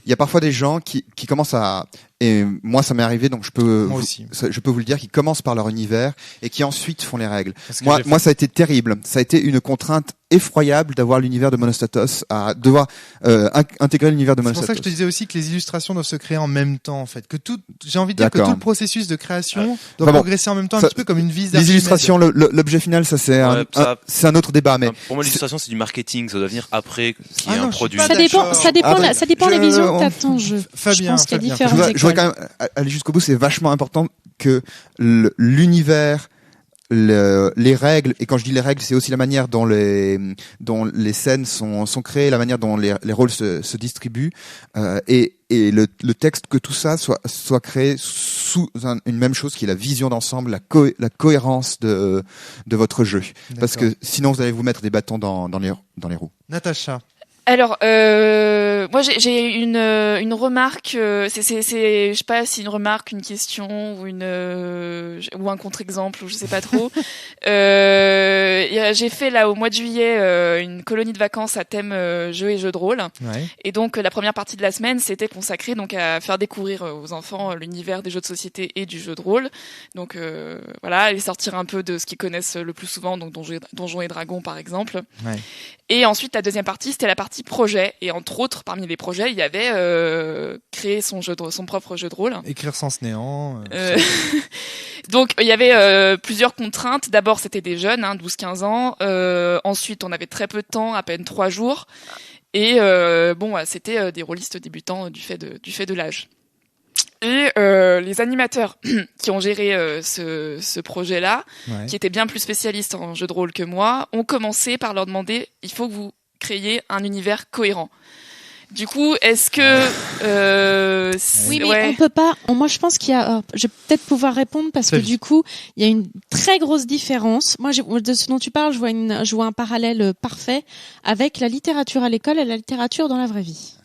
Il y a parfois des gens qui commencent et moi ça m'est arrivé, donc je peux vous le dire, qui commencent par leur univers et qui ensuite font les règles. Moi ça a été terrible, ça a été une contrainte effroyable d'avoir l'univers de Monostatos, à devoir intégrer l'univers de Monostatos. C'est pour ça que je te disais aussi que les illustrations doivent se créer en même temps, en fait, que j'ai envie de dire que tout le processus de création doit progresser en même temps, un petit peu comme une vis d'Archimède. Les illustrations, l'objet final, ça c'est un autre débat, mais pour moi l'illustration c'est du marketing, ça doit venir après qu'il y ait un produit. Ça dépend les visions que t'as de ton jeu. Fabien, je pense qu'il y a différentes écoles. Je voudrais quand même aller jusqu'au bout, c'est vachement important que l'univers, les règles, et quand je dis les règles, c'est aussi la manière dont les scènes sont créées, la manière dont les rôles se distribuent, et le texte, que tout ça soit créé sous une même chose qui est la vision d'ensemble, la cohérence de votre jeu. D'accord. Parce que sinon vous allez vous mettre des bâtons dans les roues. Natacha. Alors, moi j'ai une remarque, je sais pas si une remarque, une question ou un contre-exemple, ou je sais pas trop. J'ai fait là au mois de juillet une colonie de vacances à thème jeux et jeux de rôle. Ouais. Et donc la première partie de la semaine c'était consacrée donc à faire découvrir aux enfants l'univers des jeux de société et du jeu de rôle. Donc voilà, les sortir un peu de ce qu'ils connaissent le plus souvent, donc Donjons et Dragons par exemple. Ouais. Et ensuite, la deuxième partie, c'était la partie projet. Et entre autres, parmi les projets, il y avait créer son propre jeu de rôle. Écrire Sens Néant. Donc, il y avait plusieurs contraintes. D'abord, c'était des jeunes, 12-15 ans. Ensuite, on avait très peu de temps, à peine 3 jours. Et c'était des rôlistes débutants du fait de l'âge. Et les animateurs qui ont géré ce projet-là, qui étaient bien plus spécialistes en jeu de rôle que moi, ont commencé par leur demander « il faut que vous créiez un univers cohérent ». Du coup, est-ce que... oui, mais on peut pas... Moi, je pense qu'il y a... je vais peut-être pouvoir répondre parce que du coup, il y a une très grosse différence. Moi, de ce dont tu parles, je vois un parallèle parfait avec la littérature à l'école et la littérature dans la vraie vie.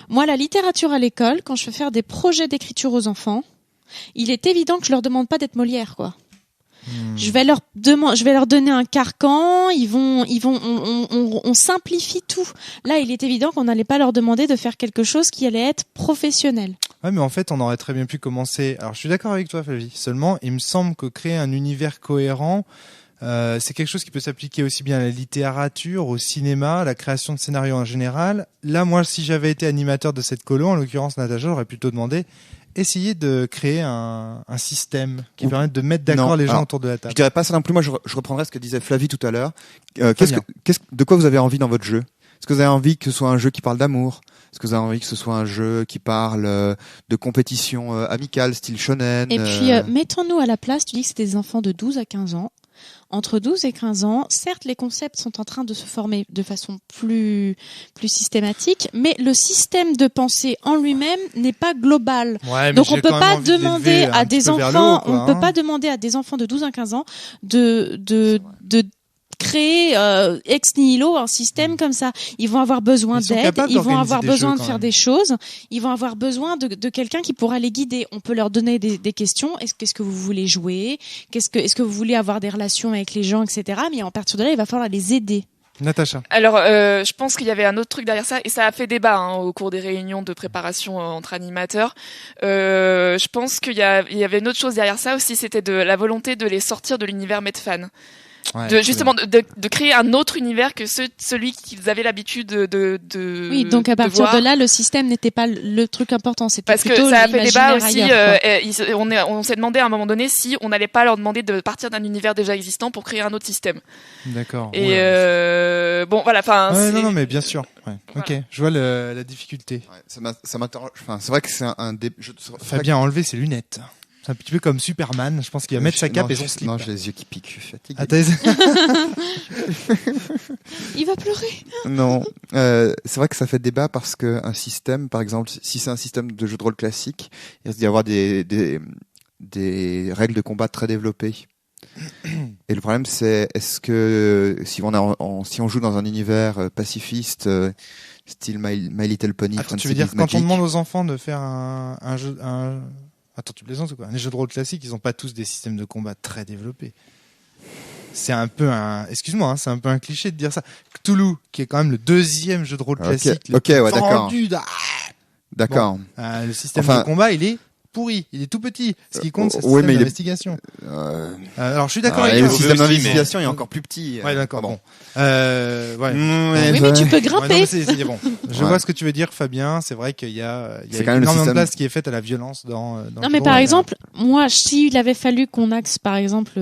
Moi, la littérature à l'école, quand je fais faire des projets d'écriture aux enfants, il est évident que je leur demande pas d'être Molière, quoi. Je vais leur donner un carcan, on simplifie tout. Là, il est évident qu'on n'allait pas leur demander de faire quelque chose qui allait être professionnel. Ouais, mais en fait, on aurait très bien pu commencer. Alors, je suis d'accord avec toi, Flavie. Seulement, il me semble que créer un univers cohérent, c'est quelque chose qui peut s'appliquer aussi bien à la littérature, au cinéma, à la création de scénarios en général. Là, moi, si j'avais été animateur de cette colo, en l'occurrence Natacha, j'aurais plutôt demandé essayer de créer un système qui permette de mettre d'accord les gens autour de la table. Je dirais pas ça non plus. Moi, je reprendrais ce que disait Flavie tout à l'heure. De quoi vous avez envie dans votre jeu ? Est-ce que vous avez envie que ce soit un jeu qui parle d'amour ? Est-ce que vous avez envie que ce soit un jeu qui parle de compétition amicale, style shonen ? Et puis, mettons-nous à la place, tu dis que c'est des enfants de 12 à 15 ans. entre 12 et 15 ans, certes, les concepts sont en train de se former de façon plus systématique, mais le système de pensée en lui-même n'est pas global. Ouais, donc on peut pas demander à des enfants, on peut pas demander à des enfants de 12 à 15 ans de créer ex nihilo un système comme ça. Ils vont avoir besoin d'aide, ils vont avoir besoin de faire des choses, ils vont avoir besoin de quelqu'un qui pourra les guider. On peut leur donner des questions. Qu'est-ce que vous voulez jouer? Est-ce que vous voulez avoir des relations avec les gens, etc. Mais à partir de là, il va falloir les aider. Natacha. Alors, je pense qu'il y avait un autre truc derrière ça, et ça a fait débat au cours des réunions de préparation entre animateurs. Je pense qu'il y avait une autre chose derrière ça aussi, c'était de la volonté de les sortir de l'univers Medfan. Ouais, justement de créer un autre univers que celui qu'ils avaient l'habitude de oui, donc à partir de là, le système n'était pas le truc important, c'était parce plutôt que ça a fait débat aussi. Ailleurs, on s'est demandé à un moment donné si on n'allait pas leur demander de partir d'un univers déjà existant pour créer un autre système. D'accord. Et bon, voilà. Enfin. Ouais, non, mais bien sûr. Ouais. Voilà. Ok, je vois la difficulté. Ouais, ça m'interroge. Enfin, c'est vrai que c'est Fabien a enlevé ses lunettes. C'est un petit peu comme Superman. Je pense qu'il va mettre sa cape et son slip. Non, j'ai les yeux qui piquent. Je suis fatigué. Il va pleurer. Non, c'est vrai que ça fait débat parce que un système, par exemple, si c'est un système de jeu de rôle classique, il risque d'y avoir des règles de combat très développées. Et le problème, c'est est-ce que si on joue dans un univers pacifiste, style My Little Pony, Attends, tu veux dire quand on demande aux enfants de faire un jeu, attends, tu plaisantes ou quoi? Les jeux de rôle classiques, ils ont pas tous des systèmes de combat très développés. C'est un peu excuse-moi, c'est un peu un cliché de dire ça. Cthulhu, qui est quand même le deuxième jeu de rôle classique, vendu. D'accord. Bon, le système de combat, il est pourri, il est tout petit. Ce qui compte, c'est le système d'investigation. Alors, je suis d'accord avec le toi. système d'investigation est encore plus petit. Ouais, d'accord. Bon. Oui, mais tu peux grimper. Ouais, bon. Je vois ce que tu veux dire, Fabien. C'est vrai qu'il y a énormément de place qui est faite à la violence dans non, mais par exemple, moi, s'il avait fallu qu'on axe, par exemple,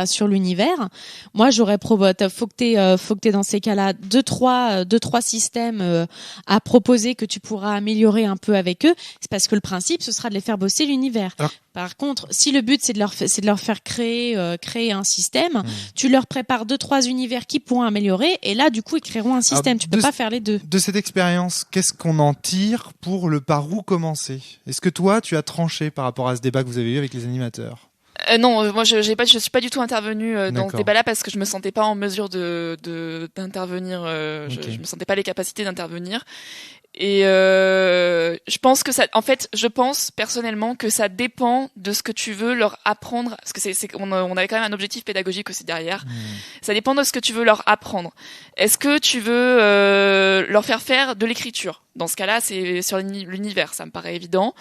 sur l'univers, moi, j'aurais faut que t'aies dans ces cas-là deux, trois systèmes à proposer que tu pourras améliorer un peu avec eux. C'est parce que le principe, ce sera de les faire bosser l'univers. Alors, par contre, si le but c'est de leur faire créer un système, tu leur prépares 2-3 univers qui pourront améliorer, et là du coup ils créeront un système. Alors, tu peux pas faire les deux. De cette expérience, qu'est-ce qu'on en tire pour le par où commencer? Est-ce que toi tu as tranché par rapport à ce débat que vous avez eu avec les animateurs? Non, moi je suis pas du tout intervenue dans ce débat-là parce que je me sentais pas en mesure d'intervenir. Je me sentais pas les capacités d'intervenir. Et je pense que je pense personnellement que ça dépend de ce que tu veux leur apprendre, parce que on avait quand même un objectif pédagogique aussi derrière. Ça dépend de ce que tu veux leur apprendre. Est-ce que tu veux leur faire de l'écriture? Dans ce cas-là, c'est sur l'univers, ça me paraît évident.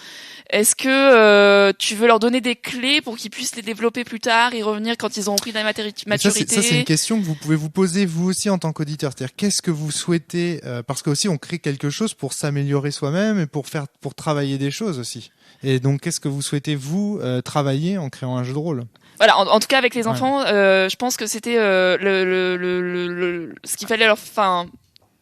Est-ce que tu veux leur donner des clés pour qu'ils puissent les développer plus tard et revenir quand ils ont pris de la maturité? Ça, c'est une question que vous pouvez vous poser vous aussi en tant qu'auditeur. C'est-à-dire, qu'est-ce que vous souhaitez parce que aussi on crée quelque chose pour s'améliorer soi-même et pour travailler des choses aussi. Et donc, qu'est-ce que vous souhaitez vous travailler en créant un jeu de rôle? Voilà, en tout cas avec les enfants, je pense que c'était ce qu'il fallait leur.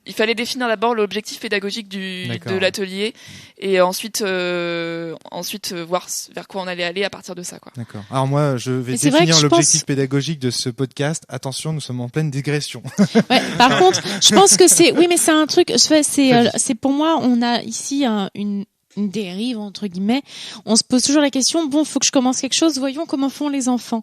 Il fallait définir d'abord l'objectif pédagogique de l'atelier et ensuite voir vers quoi on allait aller à partir de ça, quoi. D'accord. Alors moi, je vais définir l'objectif pédagogique de ce podcast. Attention, nous sommes en pleine digression. Ouais, par contre, je pense que c'est un truc. C'est pour moi, on a ici une dérive entre guillemets. On se pose toujours la question. Bon, faut que je commence quelque chose. Voyons comment font les enfants.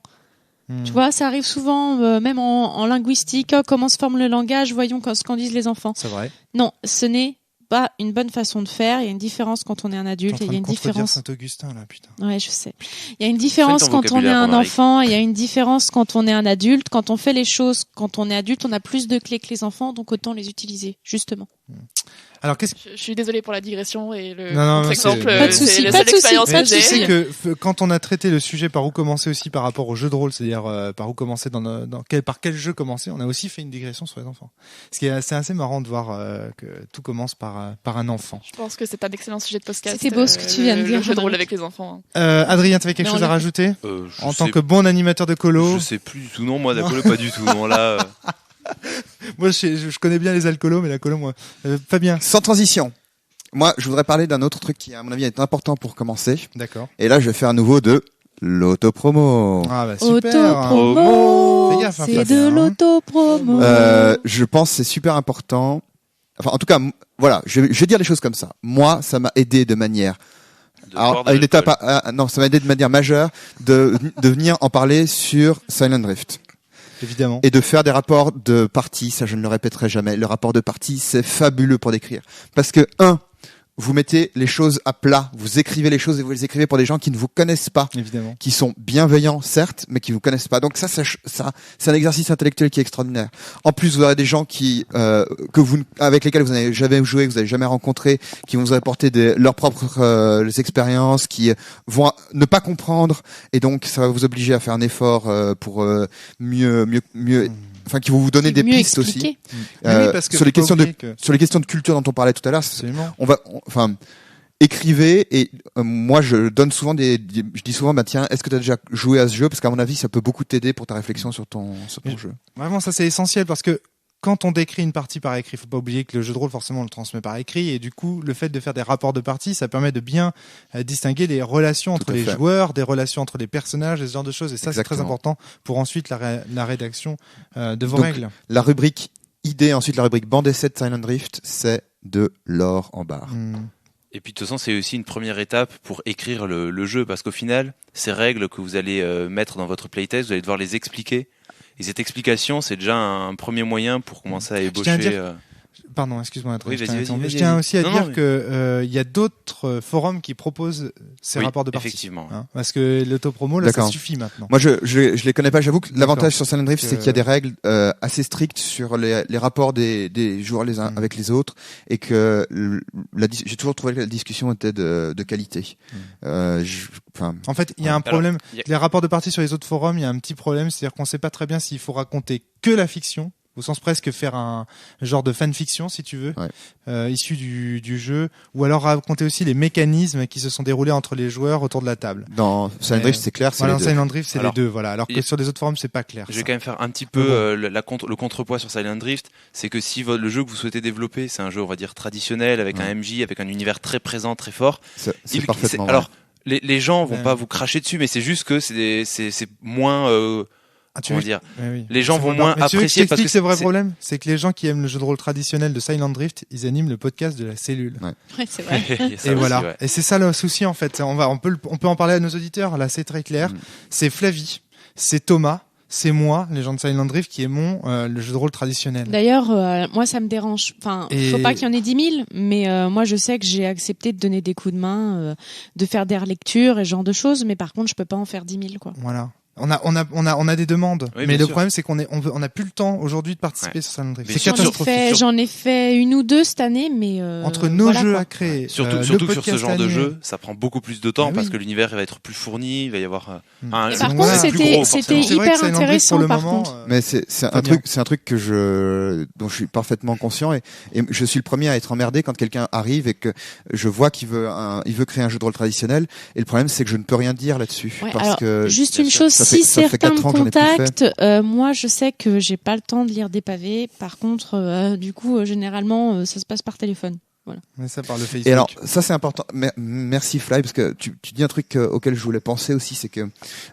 Tu vois, ça arrive souvent, même en linguistique. Comment se forme le langage? Voyons ce qu'en disent les enfants. C'est vrai. Non, ce n'est pas une bonne façon de faire. Il y a une différence quand on est un adulte. Il y a une différence. Saint-Augustin là, putain. Ouais, je sais. Il y a une différence quand on est un enfant. Il y a une différence quand on est un adulte. Quand on fait les choses, quand on est adulte, on a plus de clés que les enfants, donc autant les utiliser, justement. Alors, je suis désolée pour la digression et le contre-exemple. Pas de souci, pas de souci. Tu sais que quand on a traité le sujet par où commencer aussi par rapport au jeu de rôle, c'est-à-dire par où commencer par quel jeu commencer, on a aussi fait une digression sur les enfants. C'est assez marrant de voir que tout commence par un enfant. Je pense que c'est un excellent sujet de podcast. C'était beau ce que tu viens de dire. Le jeu de rôle avec les enfants. Adrien, tu avais quelque chose à rajouter en tant que bon animateur de colo? Je sais plus du tout. Non, moi, la colo, pas du tout. Non, là. Moi, je connais bien les alcoolos, mais la colo, moi. Fabien. Sans transition. Moi, je voudrais parler d'un autre truc qui, à mon avis, est important pour commencer. D'accord. Et là, je vais faire à nouveau de l'autopromo. Ah bah super. Autopromo, Fais gaffe, hein, c'est Flavien, de hein. l'autopromo. Je pense que c'est super important. Enfin, en tout cas, voilà, je vais dire les choses comme ça. Moi, ça m'a aidé de manière à une étape, non, ça m'a aidé de manière majeure de venir en parler sur Silent Drift. Évidemment. Et de faire des rapports de partie, ça je ne le répéterai jamais. Le rapport de partie, c'est fabuleux pour décrire. Parce que, vous mettez les choses à plat, vous écrivez les choses et vous les écrivez pour des gens qui ne vous connaissent pas. Évidemment. Qui sont bienveillants, certes, mais qui vous connaissent pas. Donc ça, c'est un exercice intellectuel qui est extraordinaire. En plus, vous aurez des gens avec lesquels vous n'avez jamais joué, que vous n'avez jamais rencontré, qui vont vous apporter leurs propres expériences, qui vont ne pas comprendre, et donc ça va vous obliger à faire un effort pour mieux. Enfin, qui vont vous donner des pistes expliquer. aussi. Oui, parce que sur les questions que... sur les questions de culture dont on parlait tout à l'heure. Absolument. Écrivez, et moi je donne souvent je dis souvent tiens, est-ce que tu as déjà joué à ce jeu, parce qu'à mon avis ça peut beaucoup t'aider pour ta réflexion sur ton jeu. Vraiment, ça c'est essentiel, parce que quand on décrit une partie par écrit, faut pas oublier que le jeu de rôle, forcément, on le transmet par écrit, et du coup, le fait de faire des rapports de partie, ça permet de bien distinguer les relations entre les joueurs, des relations entre les personnages, et ce genre de choses, et ça, c'est très important pour ensuite la rédaction de vos règles. La rubrique idée, ensuite la rubrique bande essai de Silent Drift, c'est de l'or en barre. Et puis de toute façon, c'est aussi une première étape pour écrire le jeu, parce qu'au final, ces règles que vous allez mettre dans votre playtest, vous allez devoir les expliquer. Et cette explication, c'est déjà un premier moyen pour commencer à ébaucher. Pardon, excuse-moi. Oui, vas-y. Je tiens aussi à dire que il y a d'autres forums qui proposent ces rapports de partie. Effectivement. Hein, parce que l'autopromo, là, ça suffit maintenant. Moi, je les connais pas. J'avoue que l'avantage sur Silent Drift, c'est qu'il y a des règles assez strictes sur les rapports des joueurs les uns avec les autres, et que j'ai toujours trouvé que la discussion était de qualité. En fait, il y a un problème. Les rapports de partie sur les autres forums, il y a un petit problème, c'est-à-dire qu'on sait pas très bien s'il faut raconter que la fiction, au sens presque faire un genre de fanfiction, si tu veux, issu du jeu, ou alors raconter aussi les mécanismes qui se sont déroulés entre les joueurs autour de la table. Dans Silent Drift, c'est clair, c'est les deux. Silent Drift, c'est les deux, voilà. Alors que sur les autres forums, c'est pas clair. Je vais quand même faire un petit peu le contrepoids sur Silent Drift, c'est que si le jeu que vous souhaitez développer, c'est un jeu, on va dire, traditionnel, avec un MJ, avec un univers très présent, très fort. C'est parfaitement vrai. Alors, les gens vont pas vous cracher dessus, mais c'est juste que c'est moins... comment dire, les gens vont moins apprécier, parce que c'est le vrai problème, c'est que les gens qui aiment le jeu de rôle traditionnel de Silent Drift, ils animent le podcast de la cellule. Ouais, c'est vrai. Et voilà. Et c'est ça le souci, en fait. On peut en parler à nos auditeurs. Là, c'est très clair. C'est Flavie, c'est Thomas, c'est moi, les gens de Silent Drift, qui aimons le jeu de rôle traditionnel. D'ailleurs, moi, ça me dérange. Enfin, faut pas qu'il y en ait 10 000, mais moi, je sais que j'ai accepté de donner des coups de main, de faire des relectures et ce genre de choses, mais par contre, je peux pas en faire 10 000, quoi. Voilà. On a des demandes, oui, mais le sûr. problème c'est qu'on n'a plus le temps aujourd'hui de participer sur Silent Drift. C'est catastrophique. J'en ai fait une ou deux cette année, mais entre nos jeux à créer, surtout que sur ce genre de jeu, ça prend beaucoup plus de temps parce que l'univers va être plus fourni, il va y avoir par contre, c'était hyper intéressant par contre. Mais c'est un truc dont je suis parfaitement conscient, et je suis le premier à être emmerdé quand quelqu'un arrive et que je vois qu'il veut créer un jeu de rôle traditionnel, et le problème c'est que je ne peux rien dire là-dessus parce que juste une chose, si certains me contactent, moi je sais que j'ai pas le temps de lire des pavés. Par contre, du coup, généralement, ça se passe par téléphone. Voilà. Mais ça par le Facebook. Et alors, ça c'est important. Merci Fly, parce que tu dis un truc auquel je voulais penser aussi, c'est que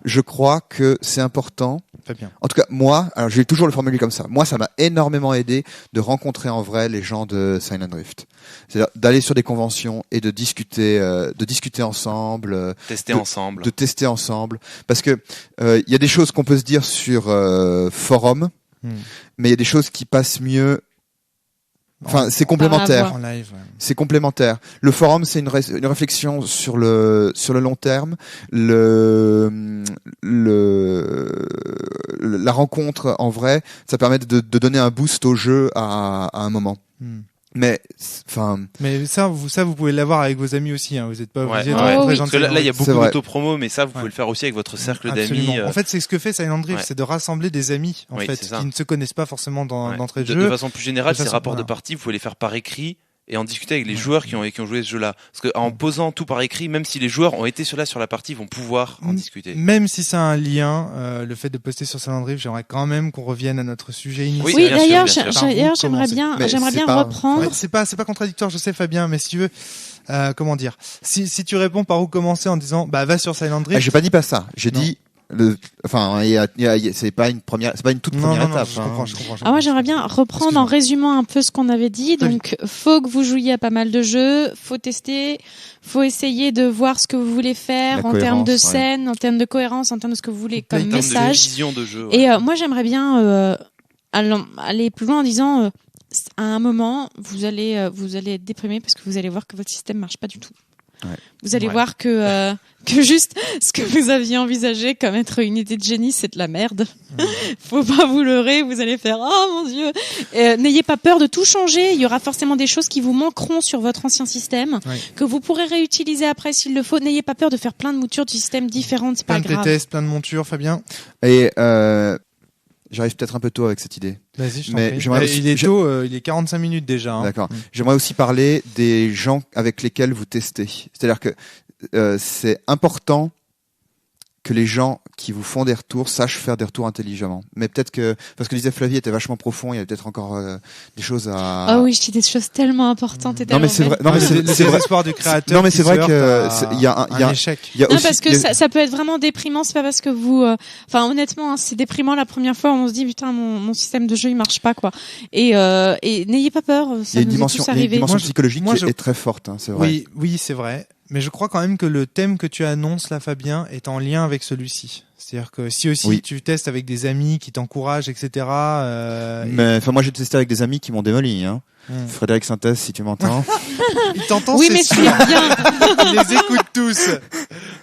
je crois que c'est important. Très bien. En tout cas, moi, alors je vais toujours le formuler comme ça. Moi, ça m'a énormément aidé de rencontrer en vrai les gens de Silent Drift. C'est-à-dire d'aller sur des conventions et de discuter ensemble, de tester ensemble, parce que il y a des choses qu'on peut se dire sur forum, mais il y a des choses qui passent mieux. Enfin, c'est complémentaire. En live, ouais. C'est complémentaire. Le forum, c'est une réflexion sur le long terme. La rencontre en vrai, ça permet de donner un boost au jeu à un moment. Mais ça, vous pouvez l'avoir avec vos amis aussi. Hein. Vous n'êtes pas obligé de parce que là, il y a beaucoup d'auto-promo, mais ça, vous pouvez le faire aussi avec votre cercle d'amis. En fait, c'est ce que fait Silent Drift, c'est de rassembler des amis en fait, qui ne se connaissent pas forcément d'entrée de jeu. De façon plus générale, ces rapports de partie, vous pouvez les faire par écrit et en discuter avec les joueurs qui ont joué ce jeu-là. Parce qu'en posant tout par écrit, même si les joueurs ont été sur la partie, ils vont pouvoir en discuter. Même si ça a un lien, le fait de poster sur Silent Drift, j'aimerais quand même qu'on revienne à notre sujet initial. Oui, d'ailleurs, j'aimerais bien reprendre. C'est pas contradictoire, je sais Fabien, mais si tu veux, comment dire, si tu réponds par où commencer en disant bah va sur Silent Drift. J'ai pas dit pas ça. J'ai dit c'est pas une toute première étape. Je comprends. Ah, moi, j'aimerais bien reprendre en résumant un peu ce qu'on avait dit. Donc, faut que vous jouiez à pas mal de jeux, faut tester, faut essayer de voir ce que vous voulez faire en termes de scène, en termes de cohérence, en termes de ce que vous voulez comme message. De vision de jeu. Et moi, j'aimerais bien aller plus loin en disant, à un moment, vous allez être déprimé parce que vous allez voir que votre système marche pas du tout. Ouais. Vous allez voir que juste ce que vous aviez envisagé comme être une idée de génie, c'est de la merde. Faut pas vous leurrer, vous allez faire oh mon Dieu. N'ayez pas peur de tout changer, il y aura forcément des choses qui vous manqueront sur votre ancien système que vous pourrez réutiliser après s'il le faut. N'ayez pas peur de faire plein de moutures de systèmes différentes, c'est pas grave. Plein de tests, plein de montures, Fabien. Et j'arrive peut-être un peu tôt avec cette idée. Vas-y, je t'en Mais prie. Il est tôt, il est 45 minutes déjà. Hein. D'accord. J'aimerais aussi parler des gens avec lesquels vous testez. C'est-à-dire que c'est important que les gens qui vous font des retours sachent faire des retours intelligemment. Mais peut-être que, parce que disait Flavie était vachement profond, il y a peut-être encore des choses à... Ah oui, je dis des choses tellement importantes et non mais c'est vrai. Non mais c'est vrai. L'espoir du créateur. Non mais c'est vrai que il y a un échec. Non parce que ça peut être vraiment déprimant. C'est pas parce que vous, enfin honnêtement, hein, c'est déprimant la première fois. On se dit putain mon système de jeu il marche pas quoi. Et n'ayez pas peur. Ça nous est tous arrivé. Il y a une dimension psychologique qui est très forte. Hein, c'est vrai. Oui, c'est vrai. Mais je crois quand même que le thème que tu annonces là, Fabien, est en lien avec celui-ci. C'est-à-dire que si aussi tu testes avec des amis qui t'encouragent, etc. Mais enfin, moi j'ai testé avec des amis qui m'ont démoli. Hein. Frédéric Sintès, si tu m'entends. Il t'entend, oui, mais tu es bien. Il les écoute tous.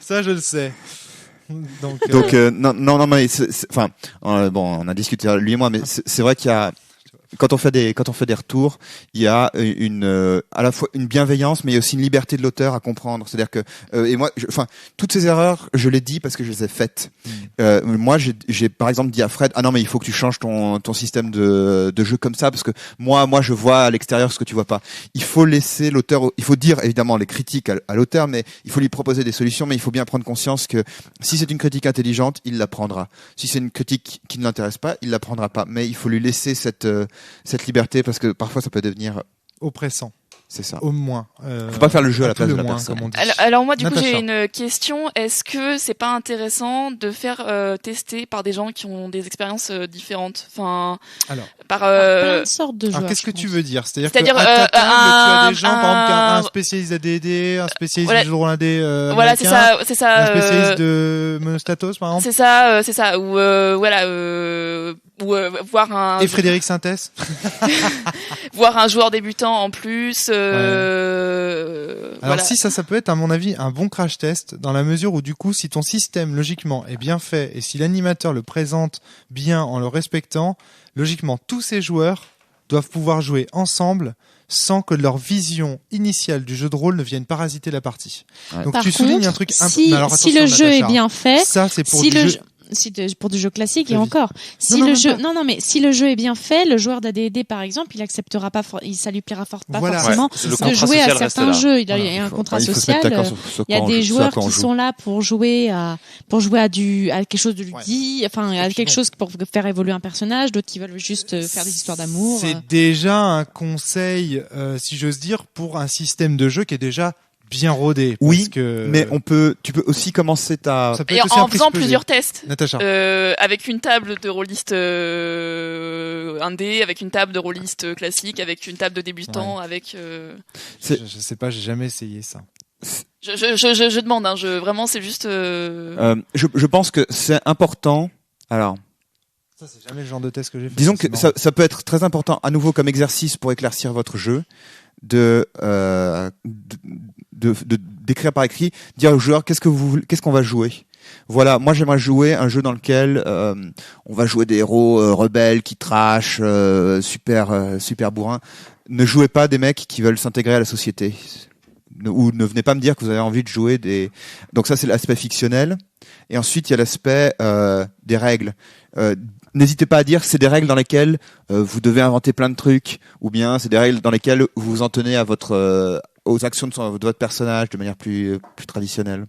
Ça, je le sais. Donc non, mais enfin, bon, on a discuté lui et moi, mais c'est vrai qu'il y a. Quand on fait des retours, il y a à la fois une bienveillance, mais il y a aussi une liberté de l'auteur à comprendre. C'est-à-dire que et moi, toutes ces erreurs, je les dis parce que je les ai faites. Moi, j'ai par exemple dit à Fred, ah non mais il faut que tu changes ton système de jeu comme ça parce que moi je vois à l'extérieur ce que tu vois pas. Il faut laisser l'auteur, il faut dire évidemment les critiques à l'auteur, mais il faut lui proposer des solutions. Mais il faut bien prendre conscience que si c'est une critique intelligente, il la prendra. Si c'est une critique qui ne l'intéresse pas, il la prendra pas. Mais il faut lui laisser cette liberté parce que parfois ça peut devenir oppressant. C'est ça. Au moins. Faut pas faire le jeu à la place de la personne. Alors moi, du coup, j'ai une question. Est-ce que c'est pas intéressant de faire tester par des gens qui ont des expériences différentes, enfin, par plein de sortes de joueurs. Alors, qu'est-ce que tu veux dire? C'est-à-dire que à ta table, tu as des gens, par exemple, un spécialiste ADD, un spécialiste du jeu de rôle indé, voilà, c'est ça. Un spécialiste de Monostatos, par exemple. C'est ça. Ou voilà, ou voir un. Et Frédéric Sintès. Voir un joueur débutant en plus. Alors si ça peut être à mon avis un bon crash test dans la mesure où du coup si ton système logiquement est bien fait et si l'animateur le présente bien en le respectant, logiquement tous ces joueurs doivent pouvoir jouer ensemble sans que leur vision initiale du jeu de rôle ne vienne parasiter la partie. Donc Par tu soulignes un truc si le jeu est bien fait, ça c'est pour pour du jeu classique et encore si le jeu est bien fait, le joueur d'AD&D par exemple il acceptera pas, ça lui plaira pas forcément de jouer à certains jeux. Il y a un contrat social, il y a des joueurs qui sont là pour jouer à quelque chose de ludique, enfin à quelque chose pour faire évoluer un personnage, d'autres qui veulent juste faire des histoires d'amour. C'est déjà un conseil si j'ose dire pour un système de jeu qui est déjà bien rodé. Oui, que... mais tu peux aussi commencer et en faisant plusieurs tests. Natacha. Avec une table de rôliste indé, avec une table de rôliste classique, avec une table de débutant, avec. Je sais pas, j'ai jamais essayé ça. Je demande, hein, vraiment, c'est juste. Je pense que c'est important. Alors. Ça, c'est jamais le genre de test que j'ai fait. Disons que ça peut être très important, à nouveau, comme exercice pour éclaircir votre jeu, d'écrire par écrit, dire aux joueurs qu'est-ce qu'on va jouer. Voilà, moi j'aimerais jouer un jeu dans lequel on va jouer des héros rebelles qui trashent, super bourrins. Ne jouez pas des mecs qui veulent s'intégrer à la société. Ou ne venez pas me dire que vous avez envie de jouer des... Donc ça c'est l'aspect fictionnel. Et ensuite il y a l'aspect des règles. N'hésitez pas à dire que c'est des règles dans lesquelles vous devez inventer plein de trucs, ou bien c'est des règles dans lesquelles vous vous en tenez à aux actions de votre personnage de manière plus traditionnelle.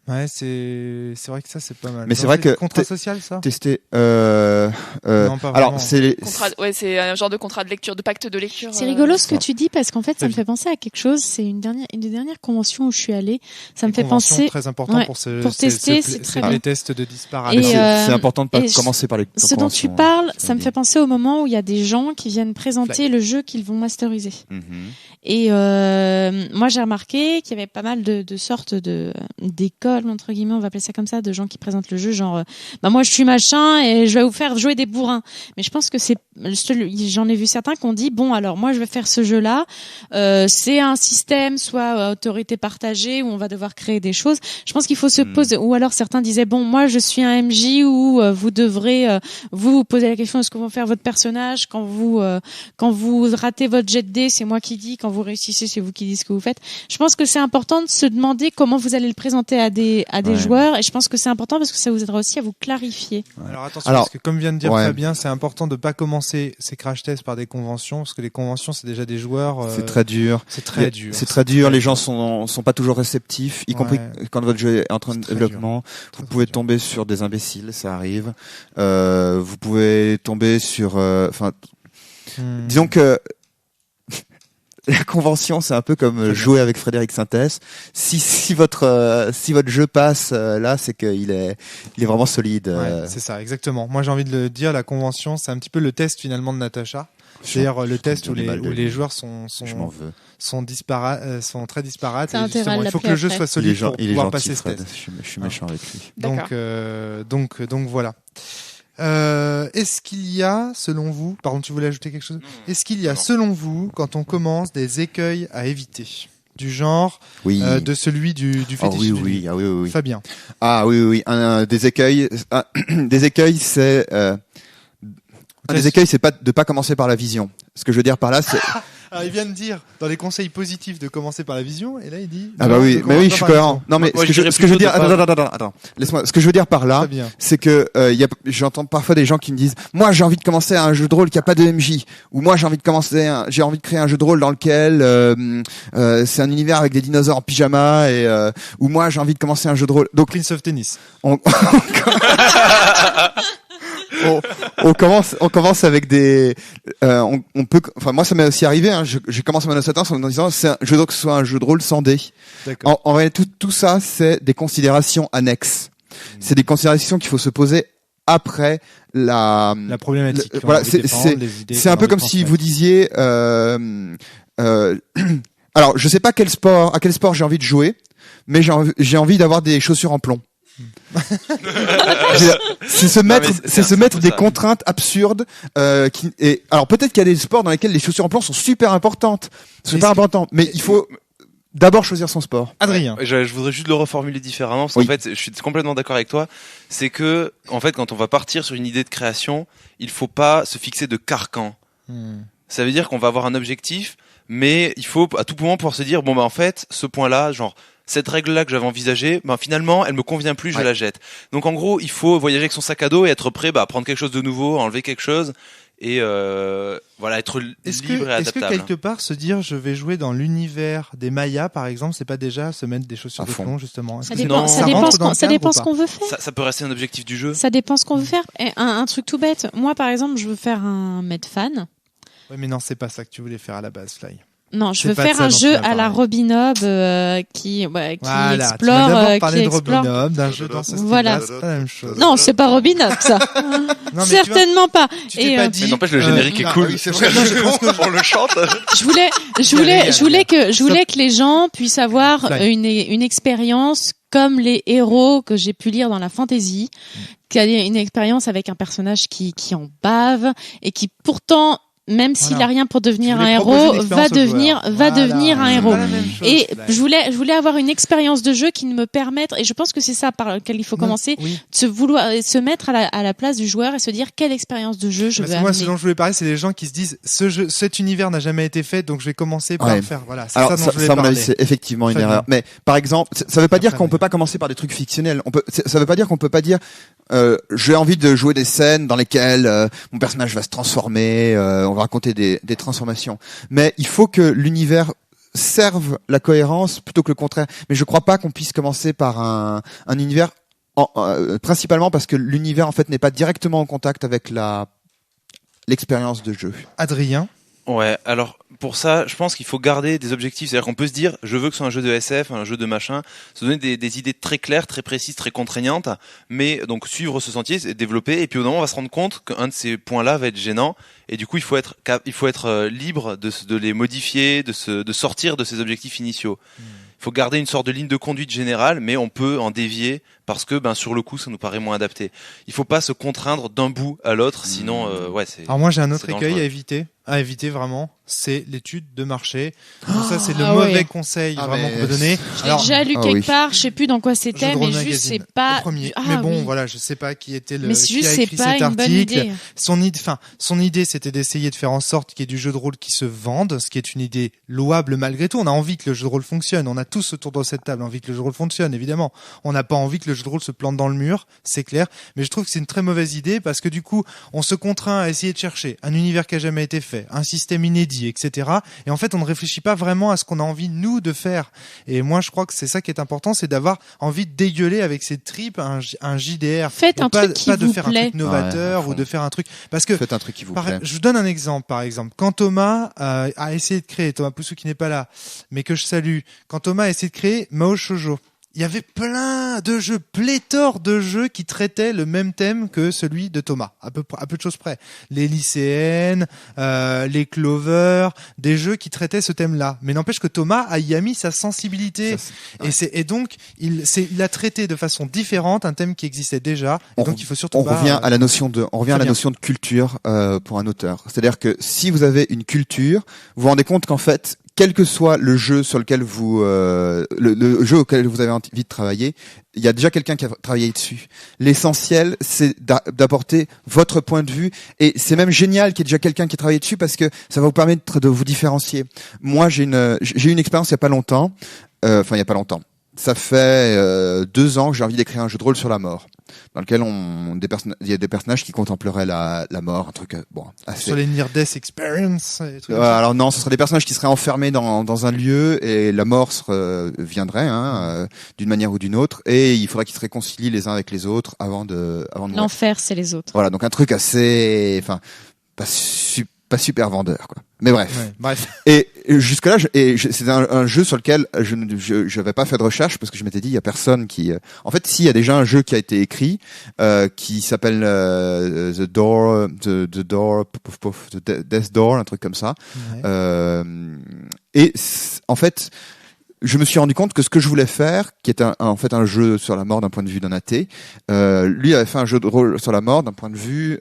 Ouais, c'est vrai que ça c'est pas mal. Mais c'est vrai que contrat social ça. Tester. Non, pas alors vraiment. C'est un genre de contrat de lecture, de pacte de lecture. C'est rigolo ce que tu dis parce qu'en fait ça me fait penser à quelque chose. C'est une des dernières conventions où je suis allée. Ça me fait penser. Très important Ouais, pour tester, c'est très bien. les tests de disparates. Et, c'est important de pas et commencer par les. Ce dont tu parles, ça me fait penser au moment où il y a des gens qui viennent présenter le jeu qu'ils vont masteriser. Et moi j'ai remarqué qu'il y avait pas mal de sortes d'écoles entre guillemets, on va appeler ça comme ça, de gens qui présentent le jeu genre moi je suis machin et je vais vous faire jouer des bourrins. Mais je pense que j'en ai vu certains qui ont dit bon alors moi je vais faire ce jeu là, c'est un système soit autorité partagée où on va devoir créer des choses. Je pense qu'il faut se poser, ou alors certains disaient bon moi je suis un MJ où vous devrez vous poser la question est-ce que vont faire votre personnage quand vous ratez votre jet de dés, c'est moi qui dis, quand vous réussissez c'est vous qui dites ce que vous faites. Je pense que c'est important de se demander comment vous allez le présenter à des joueurs, et je pense que c'est important parce que ça vous aidera aussi à vous clarifier. Alors attention, parce que comme vient de dire Fabien, c'est important de pas commencer ces crash tests par des conventions, parce que les conventions c'est déjà des joueurs. C'est très dur. C'est très dur. C'est très dur. Les gens sont pas toujours réceptifs, y compris quand votre jeu est en train de développement. Vous pouvez tomber sur des imbéciles, ça arrive. Vous pouvez tomber sur, disons que la convention, c'est un peu comme jouer avec Frédéric Sintès. Si votre jeu passe là, c'est qu'il est vraiment solide. C'est ça, exactement. Moi, j'ai envie de le dire, la convention, c'est un petit peu le test finalement de Natacha. C'est-à-dire le test où les joueurs sont très disparates. Et justement, il faut que le jeu soit solide pour pouvoir passer ce test. Je suis méchant avec lui. Donc voilà. Est-ce qu'il y a, selon vous, pardon, tu voulais ajouter quelque chose ? Est-ce qu'il y a, selon vous, quand on commence, des écueils à éviter ? Du genre, de celui du fétiche du livre. Oui. Fabien. Oui. Des écueils, c'est, des écueils, c'est pas de pas commencer par la vision. Ce que je veux dire par là, c'est. Alors, il vient de dire dans les conseils positifs de commencer par la vision, et là il dit. Mais oui, je suis cohérent. Non, mais ce que je veux dire, attends, laisse-moi. Ce que je veux dire par là, c'est que j'entends parfois des gens qui me disent, moi j'ai envie de commencer un jeu de rôle qui a pas de MJ, ou moi j'ai envie de créer un jeu de rôle dans lequel c'est un univers avec des dinosaures en pyjama, ou moi j'ai envie de commencer un jeu de rôle. Donc Prince of Tennis. On commence avec des, moi ça m'est aussi arrivé, j'ai commencé mon Assassin's en me disant, je veux que ce soit un jeu de rôle sans dés. En réalité, tout ça, c'est des considérations annexes. C'est des considérations qu'il faut se poser après la problématique. C'est un peu comme si vous disiez, alors je sais pas à quel sport j'ai envie de jouer, mais j'ai envie d'avoir des chaussures en plomb. C'est se mettre des contraintes absurdes alors peut-être qu'il y a des sports dans lesquels les chaussures en plomb sont super importantes, mais il faut d'abord choisir son sport. Adrien. Je voudrais juste le reformuler différemment, parce qu'en fait, je suis complètement d'accord avec toi. C'est que, en fait, quand on va partir sur une idée de création, il faut pas se fixer de carcan. Ça veut dire qu'on va avoir un objectif, mais il faut à tout moment pouvoir se dire, en fait, ce point-là, genre, cette règle-là que j'avais envisagée, finalement, elle me convient plus, je la jette. Donc, en gros, il faut voyager avec son sac à dos et être prêt, à prendre quelque chose de nouveau, enlever quelque chose, et être libre et adaptable. Est-ce que quelque part se dire je vais jouer dans l'univers des Mayas par exemple, c'est pas déjà se mettre des chaussures de plomb justement? Ça dépend ce qu'on veut faire. Ça peut rester un objectif du jeu. Ça dépend ce qu'on veut faire. Et un truc tout bête. Moi par exemple, je veux faire un Medfan. Ouais, mais non, c'est pas ça que tu voulais faire à la base, Fly. Non, je veux faire un jeu à la Robin Hood qui explore. Parler de Robin Hood, d'un jeu dans ce style. Voilà. C'est pas la même chose. Non, c'est pas Robin Hood ça. Certainement pas. Et pas dit. Mais n'empêche, le générique est cool. C'est vrai. On le chante. Je voulais que les gens puissent avoir une expérience comme les héros que j'ai pu lire dans la fantasy, qui a une expérience avec un personnage qui en bave et qui pourtant, même s'il a rien pour devenir un héros, va devenir un héros. Et je voulais avoir une expérience de jeu qui me permette, et je pense que c'est ça par lequel il faut commencer, de se mettre à la place du joueur et se dire quelle expérience de jeu je veux amener. Moi, ce dont je voulais parler, c'est les gens qui se disent cet univers n'a jamais été fait, donc je vais commencer par le faire. Voilà, c'est ça dont je voulais parler. C'est effectivement une erreur. Mais par exemple, ça veut pas dire qu'on peut pas commencer par des trucs fictionnels. Ça veut pas dire qu'on peut pas dire j'ai envie de jouer des scènes dans lesquelles mon personnage va se transformer, on va raconter des transformations. Mais il faut que l'univers servent la cohérence plutôt que le contraire. Mais je crois pas qu'on puisse commencer par un univers, principalement parce que l'univers en fait n'est pas directement en contact avec l'expérience de jeu. Adrien. Ouais, alors pour ça, je pense qu'il faut garder des objectifs. C'est-à-dire qu'on peut se dire, je veux que ce soit un jeu de SF, un jeu de machin, se donner des idées très claires, très précises, très contraignantes, mais donc suivre ce sentier, développer, et puis au moment on va se rendre compte qu'un de ces points-là va être gênant, et du coup il faut être libre de les modifier, de sortir de ces objectifs initiaux. Il faut garder une sorte de ligne de conduite générale, mais on peut en dévier parce que sur le coup ça nous paraît moins adapté. Il faut pas se contraindre d'un bout à l'autre, sinon c'est. Alors moi j'ai un autre écueil dangereux. à éviter vraiment, c'est l'étude de marché. Donc ça c'est le mauvais conseil vraiment qu'on peut donner. Je l'ai déjà lu quelque part, je sais plus dans quoi c'était, mais juste c'est pas. Le premier. Mais bon voilà, je sais pas qui était mais qui juste, a écrit c'est pas cet une bonne article. idée. Son idée c'était d'essayer de faire en sorte qu'il y ait du jeu de rôle qui se vende, ce qui est une idée louable malgré tout. On a envie que le jeu de rôle fonctionne. On a tous autour de cette table envie que le jeu de rôle fonctionne, évidemment. On n'a pas envie que le jeu de rôle se plante dans le mur, c'est clair. Mais je trouve que c'est une très mauvaise idée parce que du coup, on se contraint à essayer de chercher un univers qui a jamais été fait, un système inédit, etc. Et en fait, on ne réfléchit pas vraiment à ce qu'on a envie, nous, de faire. Et moi, je crois que c'est ça qui est important, c'est d'avoir envie de dégueuler avec ses tripes un JDR. Faites un truc qui pas de vous faire plaît. un truc novateur ou de faire un truc... Parce que, faites un truc qui vous plaît. je vous donne un exemple, par exemple. Quand Thomas a essayé de créer, Thomas Poussou qui n'est pas là, mais que je salue, quand Thomas a essayé de créer Mao Shoujo, il y avait plein de jeux, pléthore de jeux qui traitaient le même thème que celui de Thomas, à peu de choses près. Les lycéennes, les Clover, des jeux qui traitaient ce thème-là. Mais n'empêche que Thomas a y mis sa sensibilité. Et donc, il a traité de façon différente un thème qui existait déjà. Et donc, il faut surtout on revient à la notion de culture pour un auteur. C'est-à-dire que si vous avez une culture, vous vous rendez compte qu'en fait, quel que soit le jeu sur lequel le jeu auquel vous avez envie de travailler, il y a déjà quelqu'un qui a travaillé dessus. L'essentiel, c'est d'apporter votre point de vue, et c'est même génial qu'il y ait déjà quelqu'un qui a travaillé dessus parce que ça va vous permettre de vous différencier. Moi, j'ai eu une expérience il y a pas longtemps. Ça fait 2 ans que j'ai envie d'écrire un jeu de rôle sur la mort, dans lequel il y a des personnages qui contempleraient la mort, un truc assez... Sur les near-death experience. Alors non, ce seraient des personnages qui seraient enfermés dans un lieu et la mort viendrait d'une manière ou d'une autre, et il faudrait qu'ils se réconcilient les uns avec les autres avant de mourir. L'enfer, c'est les autres. Voilà, donc un truc assez, pas super vendeur, quoi. Mais bref. Ouais, bref. Et jusque là, c'est un jeu sur lequel je n'avais pas fait de recherche parce que je m'étais dit, il y a personne qui. En fait, si, il y a déjà un jeu qui a été écrit qui s'appelle The Death Door, un truc comme ça. Ouais. Et en fait, je me suis rendu compte que ce que je voulais faire, qui est en fait un jeu sur la mort d'un point de vue d'un athée, lui avait fait un jeu de rôle sur la mort d'un point de vue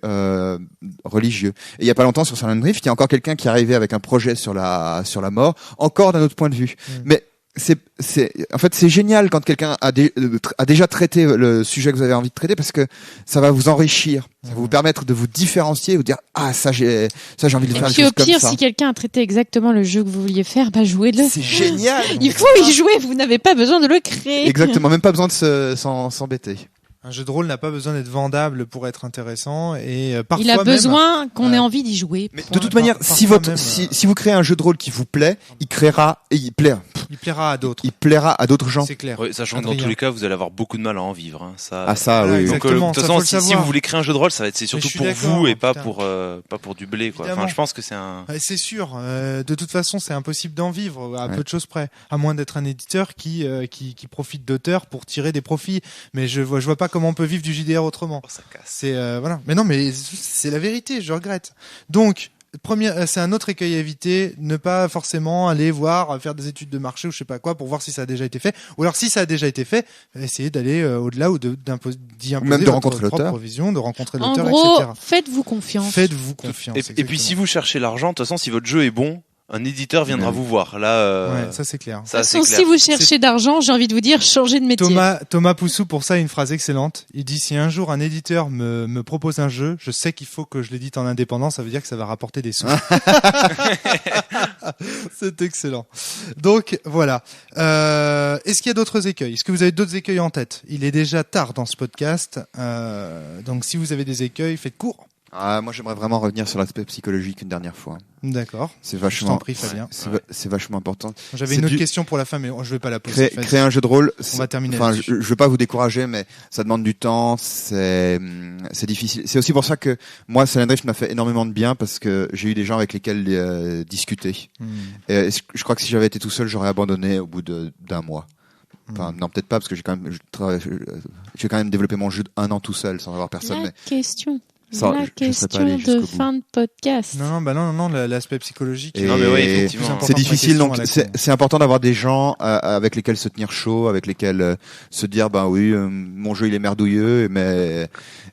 religieux. Et il y a pas longtemps sur Silent Drift, il y a encore quelqu'un qui est arrivé avec un projet sur la mort, encore d'un autre point de vue. Mais en fait, c'est génial quand quelqu'un a déjà traité le sujet que vous avez envie de traiter, parce que ça va vous enrichir, ça va vous permettre de vous différencier, vous dire ça j'ai envie de faire quelque chose comme ça. Et puis au pire, si quelqu'un a traité exactement le jeu que vous vouliez faire, jouez-le. C'est génial. Il faut y jouer, vous n'avez pas besoin de le créer. Exactement, même pas besoin de s'embêter. Un jeu de rôle n'a pas besoin d'être vendable pour être intéressant, et parfois il a besoin même, qu'on ait envie d'y jouer. Mais de toute manière, si vous créez un jeu de rôle qui vous plaît, il plaira à d'autres. Il plaira à d'autres gens. C'est clair. Oui, sachant que dans tous les cas, vous allez avoir beaucoup de mal à en vivre. Hein. Ça, oui. Donc, de toute façon, si vous voulez créer un jeu de rôle, c'est surtout pour vous et pas pour du blé, quoi. Enfin, je pense que c'est un. C'est sûr. De toute façon, c'est impossible d'en vivre à peu de choses près, à moins d'être un éditeur qui profite d'auteurs pour tirer des profits. Mais je vois pas comment on peut vivre du JDR autrement. Ça casse. C'est voilà. Mais non, mais c'est la vérité. Je regrette. Donc. C'est un autre écueil à éviter, ne pas forcément aller faire des études de marché ou je sais pas quoi pour voir si ça a déjà été fait, ou alors si ça a déjà été fait, essayer d'aller au-delà ou d'y imposer même de rencontrer l'auteur, de rencontrer l'auteur, en gros, etc. Faites-vous confiance. Et puis si vous cherchez l'argent, de toute façon, si votre jeu est bon, un éditeur viendra vous voir. Là, ouais, ça c'est clair. De toute façon, si vous cherchez d'argent, j'ai envie de vous dire, changez de métier. Thomas Poussou, pour ça, a une phrase excellente. Il dit, si un jour un éditeur me propose un jeu, je sais qu'il faut que je l'édite en indépendant, ça veut dire que ça va rapporter des sous. C'est excellent. Donc, voilà. Est-ce qu'il y a d'autres écueils? Est-ce que vous avez d'autres écueils en tête? Il est déjà tard dans ce podcast. Donc, si vous avez des écueils, faites court. Moi, j'aimerais vraiment revenir sur l'aspect psychologique une dernière fois. D'accord. C'est vachement. Je t'en prie, Fabien. C'est vachement important. J'avais une autre question pour la fin, mais je vais pas la poser. Créer un jeu de rôle. On va terminer. Enfin, je veux pas vous décourager, mais ça demande du temps. C'est difficile. C'est aussi pour ça que moi, Silent Drift m'a fait énormément de bien parce que j'ai eu des gens avec lesquels discuter. Et je crois que si j'avais été tout seul, j'aurais abandonné au bout d'un mois. Enfin, non, peut-être pas, parce que j'ai quand même développé mon jeu d'1 an tout seul, sans avoir personne. La question pas de fin de podcast. Non, l'aspect psychologique. Non, mais ouais, effectivement. C'est difficile, donc c'est important d'avoir des gens avec lesquels se tenir chaud, avec lesquels se dire, ben oui, mon jeu il est merdouilleux,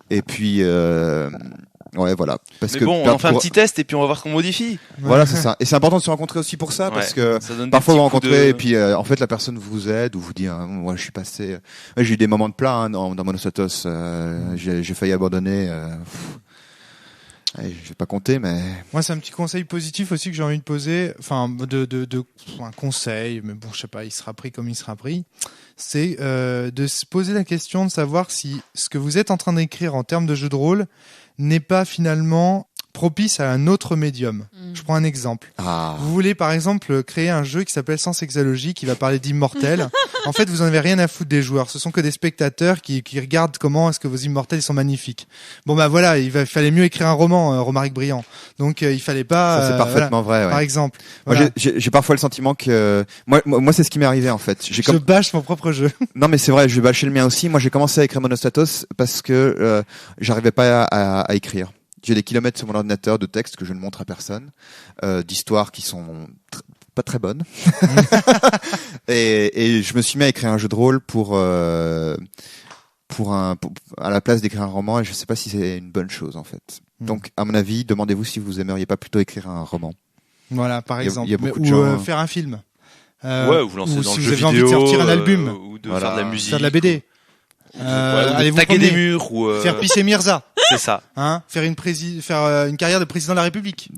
et puis ouais, voilà. Parce mais que bon, on en fait un petit test et puis on va voir ce qu'on modifie. Voilà, c'est ça. Et c'est important de se rencontrer aussi pour ça, parce que parfois vous rencontrez et puis en fait la personne vous aide ou vous dit, moi je suis passé, j'ai eu des moments de plat dans Monostatos, j'ai failli abandonner. Allez, je vais pas compter, mais moi c'est un petit conseil positif aussi que j'ai envie de poser, enfin un conseil, mais bon je sais pas, il sera pris comme il sera pris. C'est de se poser la question de savoir si ce que vous êtes en train d'écrire en termes de jeu de rôle n'est pas finalement propice à un autre médium. Je prends un exemple. Vous voulez par exemple créer un jeu qui s'appelle Sens Exalogie, qui va parler d'immortels. En fait, vous en avez rien à foutre des joueurs. Ce sont que des spectateurs qui regardent comment est-ce que vos immortels sont magnifiques. Bon bah voilà, fallait mieux écrire un roman, Romaric Briand. Donc il fallait pas. Ça c'est parfaitement vrai. Ouais. Par exemple. Moi, j'ai parfois le sentiment que moi c'est ce qui m'est arrivé en fait. Je bâche mon propre jeu. Non mais c'est vrai, je vais bâcher le mien aussi. Moi j'ai commencé à écrire Monostatos parce que j'arrivais pas à écrire. J'ai des kilomètres sur mon ordinateur de textes que je ne montre à personne, d'histoires qui sont pas très bonnes. et je me suis mis à écrire un jeu de rôle à la place d'écrire un roman, et je sais pas si c'est une bonne chose en fait. Donc à mon avis, demandez-vous si vous aimeriez pas plutôt écrire un roman. Voilà, par exemple. Il y a beaucoup de gens, faire un film. Ouais, ou vous lancer dans si le vous jeu avez vidéo, envie de sortir un album, ou de faire de la musique, faire de la BD. Allez-vous taguer des murs ou faire pisser Mirza. C'est ça. Faire une carrière de président de la République.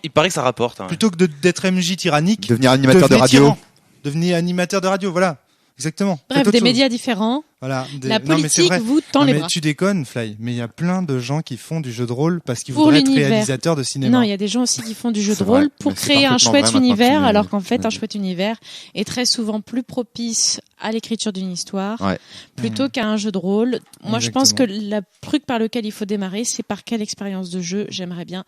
Il paraît que ça rapporte. Plutôt que d'être MJ tyrannique. Devenir animateur de radio. Devenir animateur de radio, voilà. Exactement. Bref, des médias différents. Voilà. La politique vous tend les bras. Tu déconnes, Fly. Mais il y a plein de gens qui font du jeu de rôle parce qu'ils voudraient être réalisateurs de cinéma. Non, il y a des gens aussi qui font du jeu de rôle pour créer un chouette univers, alors qu'en fait, un chouette univers est très souvent plus propice à l'écriture d'une histoire plutôt qu'à un jeu de rôle. Moi, je pense que le truc par lequel il faut démarrer, c'est par quelle expérience de jeu j'aimerais bien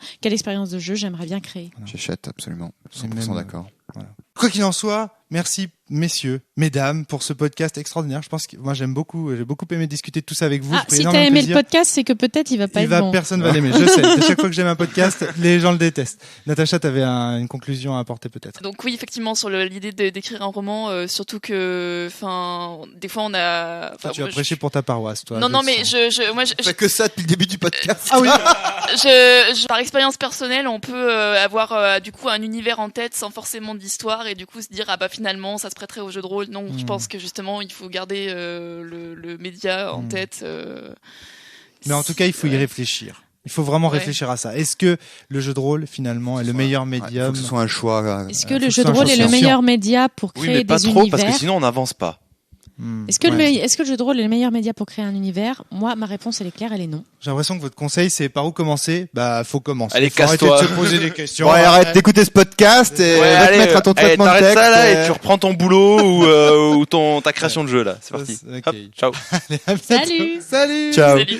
créer. J'achète absolument. 100% d'accord. Voilà. Quoi qu'il en soit, merci messieurs, mesdames pour ce podcast extraordinaire. Je pense que moi j'ai beaucoup aimé discuter de tout ça avec vous. Si t'as aimé le podcast, c'est que peut-être il va pas être bon. Personne va l'aimer, je sais. À chaque fois que j'aime un podcast, les gens le détestent. Natacha, t'avais une conclusion à apporter peut-être. Donc oui, effectivement, sur l'idée d'écrire un roman, surtout que, des fois on a. Tu vas prêcher pour ta paroisse, toi. Non, mais je fais que ça depuis le début du podcast. Ah oui. Par expérience personnelle, on peut avoir du coup un univers en tête sans forcément d'histoire et du coup se dire finalement ça se prêterait au jeu de rôle. Non, je pense que justement il faut garder le média en tête. Mais en tout cas, il faut y réfléchir. Il faut vraiment réfléchir à ça. Est-ce que le jeu de rôle finalement est le meilleur médium? Faut que ce soit un choix. Est-ce que le jeu de rôle est le meilleur média pour créer mais pas des trop, univers? parce que sinon on n'avance pas. Est-ce que le jeu de rôle est le meilleur média pour créer un univers? Moi, ma réponse elle est claire, elle est non. J'ai l'impression que votre conseil c'est par où commencer? Faut commencer. Allez, faut arrêter casse-toi. de se poser des questions. Bon, arrête d'écouter ce podcast et va te mettre à ton traitement de texte. Ça là et tu reprends ton boulot ou ta création de jeu là. C'est parti. Okay. Hop, ciao. Allez, à bientôt. Salut. Salut. Ciao. Salut.